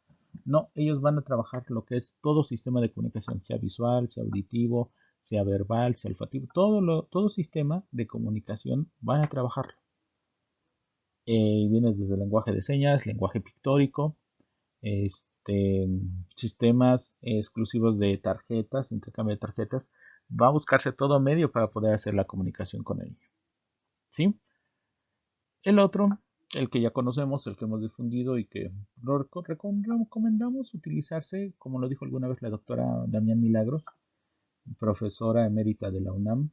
No, ellos van a trabajar lo que es todo sistema de comunicación, sea visual, sea auditivo, sea verbal, sea olfativo, todo sistema de comunicación van a trabajarlo. Viene desde el lenguaje de señas, lenguaje pictórico, este, sistemas exclusivos de tarjetas, intercambio de tarjetas. Va a buscarse todo medio para poder hacer la comunicación con el niño. ¿Sí? El otro, el que ya conocemos, el que hemos difundido y que lo recomendamos utilizarse, como lo dijo alguna vez la doctora Damián Milagros, profesora emérita de la UNAM,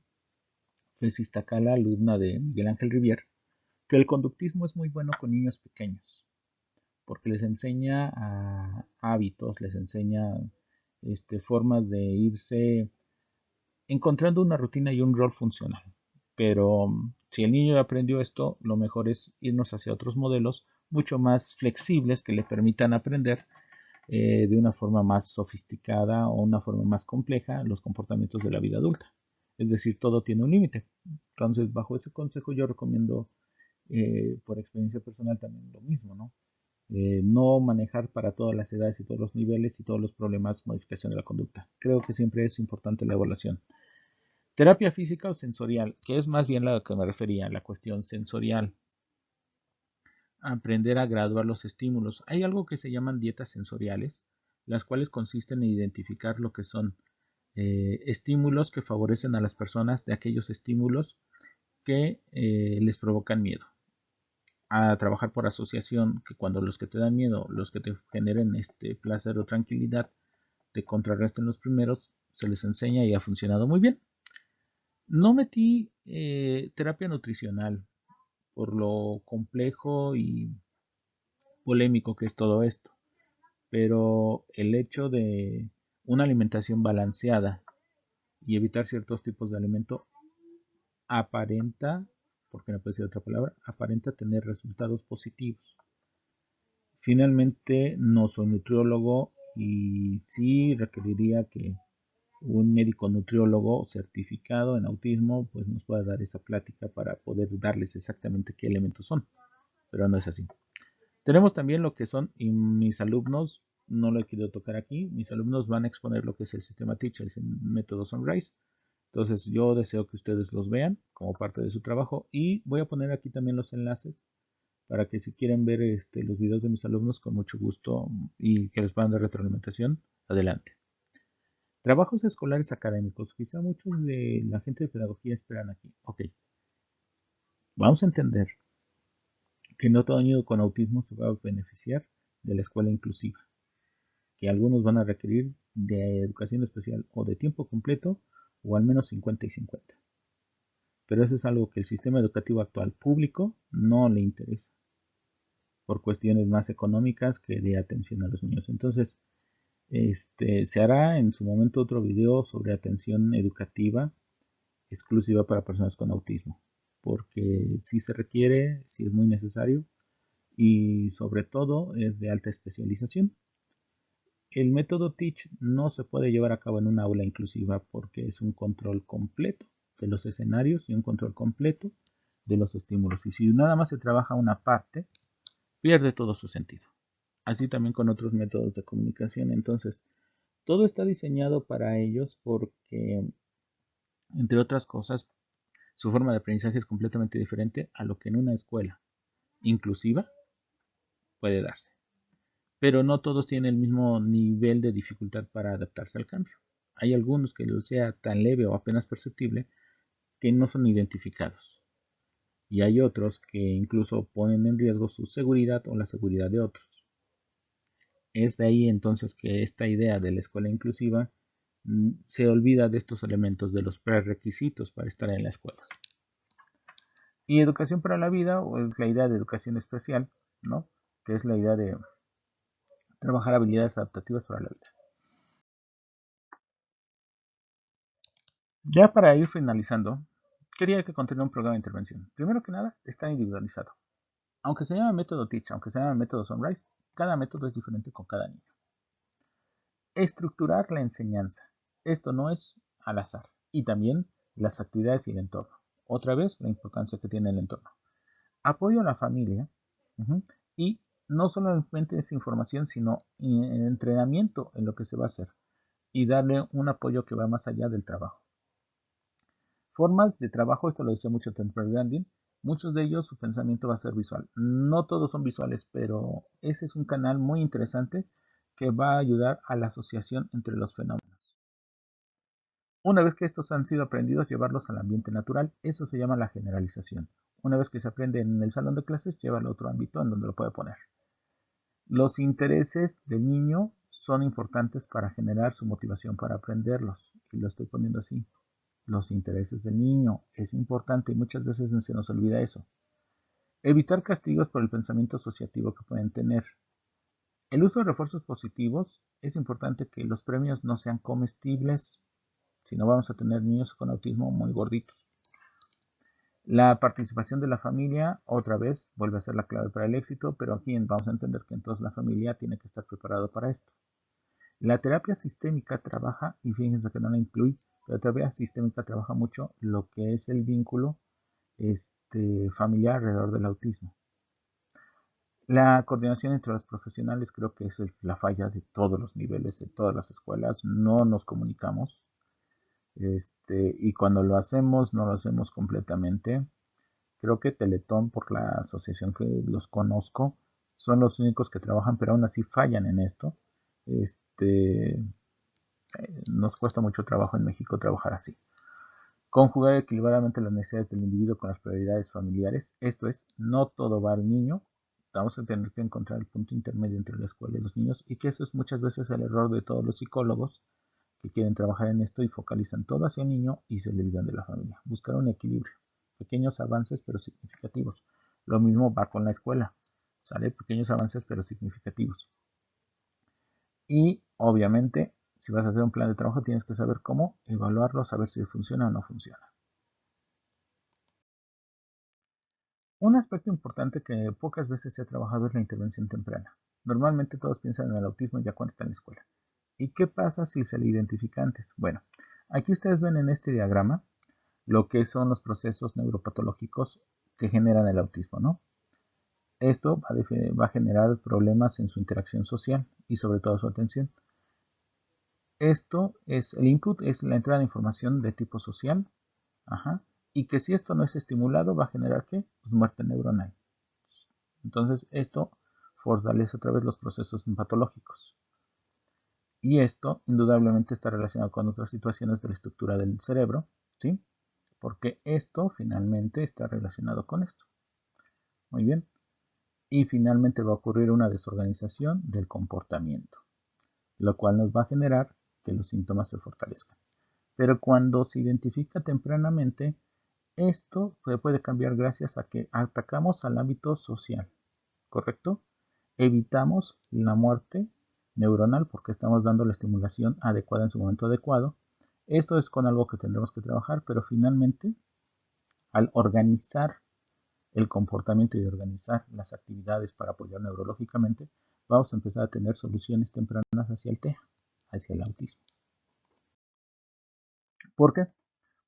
Fesistacala, alumna de Miguel Ángel Rivier, que el conductismo es muy bueno con niños pequeños, porque les enseña hábitos, les enseña formas de irse encontrando una rutina y un rol funcional. Pero si el niño aprendió esto, lo mejor es irnos hacia otros modelos mucho más flexibles que le permitan aprender de una forma más sofisticada o una forma más compleja los comportamientos de la vida adulta. Es decir, todo tiene un límite. Entonces, bajo ese consejo yo recomiendo, por experiencia personal, también lo mismo, ¿no? No manejar para todas las edades y todos los niveles y todos los problemas modificación de la conducta. Creo que siempre es importante la evaluación. Terapia física o sensorial, que es más bien a lo que me refería, la cuestión sensorial. Aprender a graduar los estímulos. Hay algo que se llaman dietas sensoriales, las cuales consisten en identificar lo que son estímulos que favorecen a las personas de aquellos estímulos que les provocan miedo. A trabajar por asociación, que cuando los que te dan miedo, los que te generen placer o tranquilidad, te contrarresten los primeros, se les enseña y ha funcionado muy bien. No metí terapia nutricional por lo complejo y polémico que es todo esto, pero el hecho de una alimentación balanceada y evitar ciertos tipos de alimento aparenta, porque no puede ser otra palabra, aparenta tener resultados positivos. Finalmente, no soy nutriólogo y sí requeriría que un médico nutriólogo certificado en autismo pues nos pueda dar esa plática para poder darles exactamente qué elementos son, pero no es así. Tenemos también lo que son, y mis alumnos, no lo he querido tocar aquí, mis alumnos van a exponer lo que es el sistema Teach, el método Sunrise. Entonces yo deseo que ustedes los vean como parte de su trabajo y voy a poner aquí también los enlaces para que si quieren ver los videos de mis alumnos con mucho gusto y que les puedan dar retroalimentación, adelante. Trabajos escolares académicos. Quizá muchos de la gente de pedagogía esperan aquí. Ok, vamos a entender que no todo niño con autismo se va a beneficiar de la escuela inclusiva, que algunos van a requerir de educación especial o de tiempo completo o al menos 50 y 50. Pero eso es algo que el sistema educativo actual público no le interesa por cuestiones más económicas que de atención a los niños. Entonces, se hará en su momento otro video sobre atención educativa exclusiva para personas con autismo, porque si se requiere, si es muy necesario y sobre todo es de alta especialización. El método Teach no se puede llevar a cabo en una aula inclusiva porque es un control completo de los escenarios y un control completo de los estímulos. Y si nada más se trabaja una parte, pierde todo su sentido. Así también con otros métodos de comunicación. Entonces, todo está diseñado para ellos porque, entre otras cosas, su forma de aprendizaje es completamente diferente a lo que en una escuela inclusiva puede darse. Pero no todos tienen el mismo nivel de dificultad para adaptarse al cambio. Hay algunos que lo sea tan leve o apenas perceptible que no son identificados. Y hay otros que incluso ponen en riesgo su seguridad o la seguridad de otros. Es de ahí entonces que esta idea de la escuela inclusiva se olvida de estos elementos, de los prerequisitos para estar en la escuela. Y educación para la vida, o es la idea de educación especial, ¿no? Que es la idea de trabajar habilidades adaptativas para la vida. Ya para ir finalizando, quería que contenga un programa de intervención. Primero que nada, está individualizado. Aunque se llame método Teach, aunque se llame método Sunrise, cada método es diferente con cada niño. Estructurar la enseñanza. Esto no es al azar. Y también las actividades y el entorno. Otra vez, la importancia que tiene el entorno. Apoyo a la familia. Y no solamente es información, sino entrenamiento en lo que se va a hacer. Y darle un apoyo que va más allá del trabajo. Formas de trabajo, esto lo decía mucho Temper Grandin, muchos de ellos su pensamiento va a ser visual. No todos son visuales, pero ese es un canal muy interesante que va a ayudar a la asociación entre los fenómenos. Una vez que estos han sido aprendidos, llevarlos al ambiente natural, eso se llama la generalización. Una vez que se aprende en el salón de clases, lleva al otro ámbito en donde lo puede poner. Los intereses del niño son importantes para generar su motivación para aprenderlos, y lo estoy poniendo así. Los intereses del niño es importante y muchas veces se nos olvida eso. Evitar castigos por el pensamiento asociativo que pueden tener. El uso de refuerzos positivos, es importante que los premios no sean comestibles, si no vamos a tener niños con autismo muy gorditos. La participación de la familia, otra vez, vuelve a ser la clave para el éxito, pero aquí vamos a entender que entonces la familia tiene que estar preparada para esto. La terapia sistémica trabaja, y fíjense que no la incluye, la terapia sistémica trabaja mucho lo que es el vínculo familiar alrededor del autismo. La coordinación entre los profesionales creo que es la falla de todos los niveles, de todas las escuelas. No nos comunicamos y cuando lo hacemos, no lo hacemos completamente. Creo que Teletón, por la asociación que los conozco, son los únicos que trabajan, pero aún así fallan en esto. Nos cuesta mucho trabajo en México trabajar así. Conjugar equilibradamente las necesidades del individuo con las prioridades familiares. Esto es, no todo va al niño. Vamos a tener que encontrar el punto intermedio entre la escuela y los niños, y que eso es muchas veces el error de todos los psicólogos que quieren trabajar en esto y focalizan todo hacia el niño y se olvidan de la familia. Buscar un equilibrio. Pequeños avances pero significativos. Lo mismo va con la escuela. ¿Sale? Pequeños avances pero significativos. Y obviamente, si vas a hacer un plan de trabajo, tienes que saber cómo evaluarlo, saber si funciona o no funciona. Un aspecto importante que pocas veces se ha trabajado es la intervención temprana. Normalmente todos piensan en el autismo ya cuando está en la escuela. ¿Y qué pasa si se le identifica antes? Bueno, aquí ustedes ven en este diagrama lo que son los procesos neuropatológicos que generan el autismo, ¿no? Esto va a generar problemas en su interacción social y sobre todo su atención. Esto es el input, es la entrada de información de tipo social, y que si esto no es estimulado va a generar ¿qué? Pues muerte neuronal. Entonces esto fortalece otra vez los procesos patológicos. Y esto indudablemente está relacionado con otras situaciones de la estructura del cerebro, ¿sí? Porque esto finalmente está relacionado con esto. Muy bien. Y finalmente va a ocurrir una desorganización del comportamiento, lo cual nos va a generar que los síntomas se fortalezcan. Pero cuando se identifica tempranamente, esto se puede cambiar gracias a que atacamos al ámbito social, ¿correcto? Evitamos la muerte neuronal porque estamos dando la estimulación adecuada en su momento adecuado. Esto es con algo que tendremos que trabajar, pero finalmente, al organizar el comportamiento y organizar las actividades para apoyar neurológicamente, vamos a empezar a tener soluciones tempranas hacia el TEA, hacia el autismo. ¿Por qué?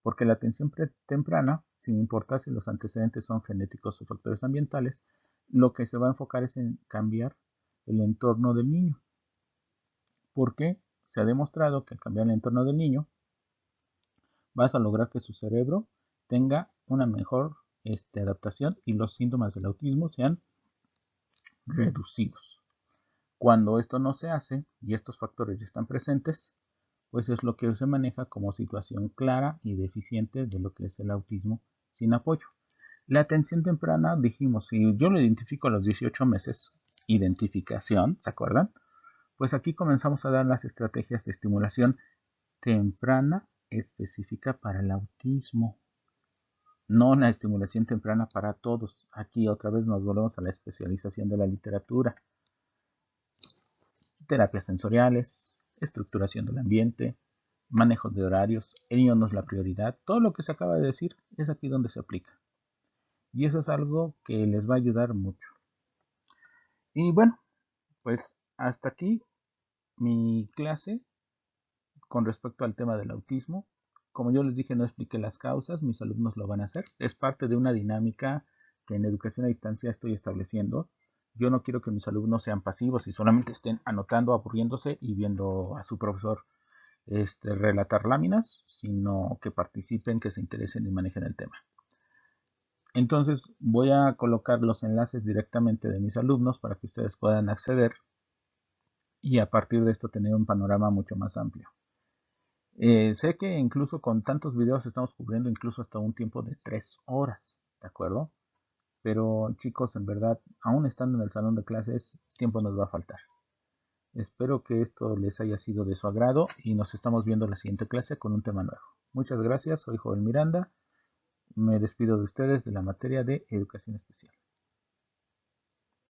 porque la atención temprana, sin importar si los antecedentes son genéticos o factores ambientales, lo que se va a enfocar es en cambiar el entorno del niño. Porque se ha demostrado que al cambiar el entorno del niño, vas a lograr que su cerebro tenga una mejor adaptación y los síntomas del autismo sean reducidos. Cuando esto no se hace y estos factores ya están presentes, pues es lo que se maneja como situación clara y deficiente de lo que es el autismo sin apoyo. La atención temprana, dijimos, si yo lo identifico a los 18 meses, identificación, ¿se acuerdan? Pues aquí comenzamos a dar las estrategias de estimulación temprana específica para el autismo, no una estimulación temprana para todos. Aquí otra vez nos volvemos a la especialización de la literatura. Terapias sensoriales, estructuración del ambiente, manejos de horarios, el niño no es la prioridad. Todo lo que se acaba de decir es aquí donde se aplica. Y eso es algo que les va a ayudar mucho. Y bueno, pues hasta aquí mi clase con respecto al tema del autismo. Como yo les dije, no expliqué las causas, mis alumnos lo van a hacer. Es parte de una dinámica que en educación a distancia estoy estableciendo. Yo no quiero que mis alumnos sean pasivos y solamente estén anotando, aburriéndose y viendo a su profesor relatar láminas, sino que participen, que se interesen y manejen el tema. Entonces voy a colocar los enlaces directamente de mis alumnos para que ustedes puedan acceder y a partir de esto tener un panorama mucho más amplio. Sé que incluso con tantos videos estamos cubriendo incluso hasta un tiempo de 3 horas, ¿de acuerdo? Pero chicos, en verdad, aún estando en el salón de clases, tiempo nos va a faltar. Espero que esto les haya sido de su agrado y nos estamos viendo en la siguiente clase con un tema nuevo. Muchas gracias, soy Joel Miranda. Me despido de ustedes de la materia de educación especial.